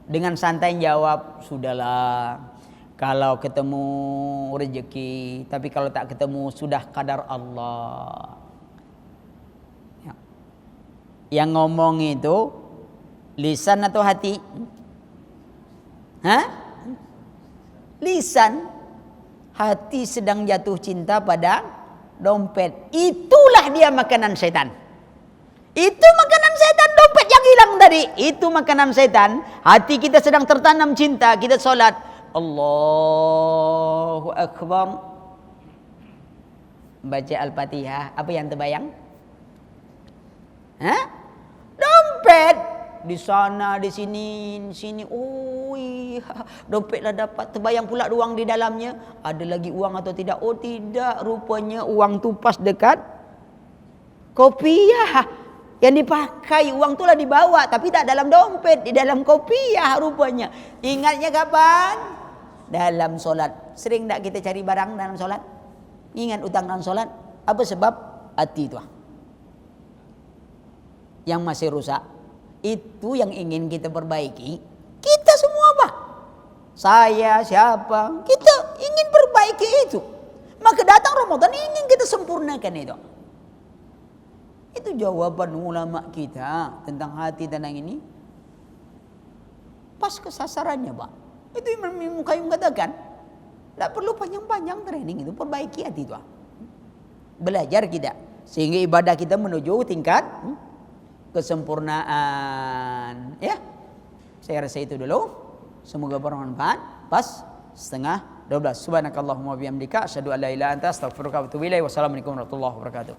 Dengan santai jawab, sudahlah. Kalau ketemu rezeki, tapi kalau tak ketemu sudah kadar Allah. Ya. Yang ngomong itu lisan atau hati? Hah? Lisan. Hati sedang jatuh cinta pada dompet. Itulah dia makanan setan. Itu makanan setan, dompet yang hilang tadi. Itu makanan setan. Hati kita sedang tertanam cinta, kita sholat. Allahu Akbar. Baca Al-Fatihah. Apa yang terbayang? Hah? Dompet. Di sana, di sini. Ui, dompetlah dapat. Terbayang pula uang di dalamnya. Ada lagi uang atau tidak? Oh tidak. Rupanya uang tu pas dekat kopiah. Yang dipakai uang tu lah dibawa. Tapi tak dalam dompet. Di dalam kopiah rupanya. Ingatnya kapan? Dalam solat. Sering tak kita cari barang dalam solat? Ingat utang dalam solat? Apa sebab? Hati itu yang masih rusak. Itu yang ingin kita perbaiki. Kita semua Pak. Saya, siapa? Kita ingin perbaiki itu. Maka datang Ramadan ingin kita sempurnakan itu. Itu jawaban ulama kita tentang hati tentang ini. Pas ke sasarannya Pak. Itu Imam Ibnu Qayyim katakan, tidak perlu panjang-panjang training itu, perbaiki hati itu. Belajar kita sehingga ibadah kita menuju tingkat kesempurnaan. Ya, saya rasa itu dulu. Semoga bermanfaat. Pas 11:30. Subhanakallahumma wa bihamdika asyhadu an la ilaha illa anta astaghfiruka wa atubu ilaik. Wassalamualaikum warahmatullahi wabarakatuh.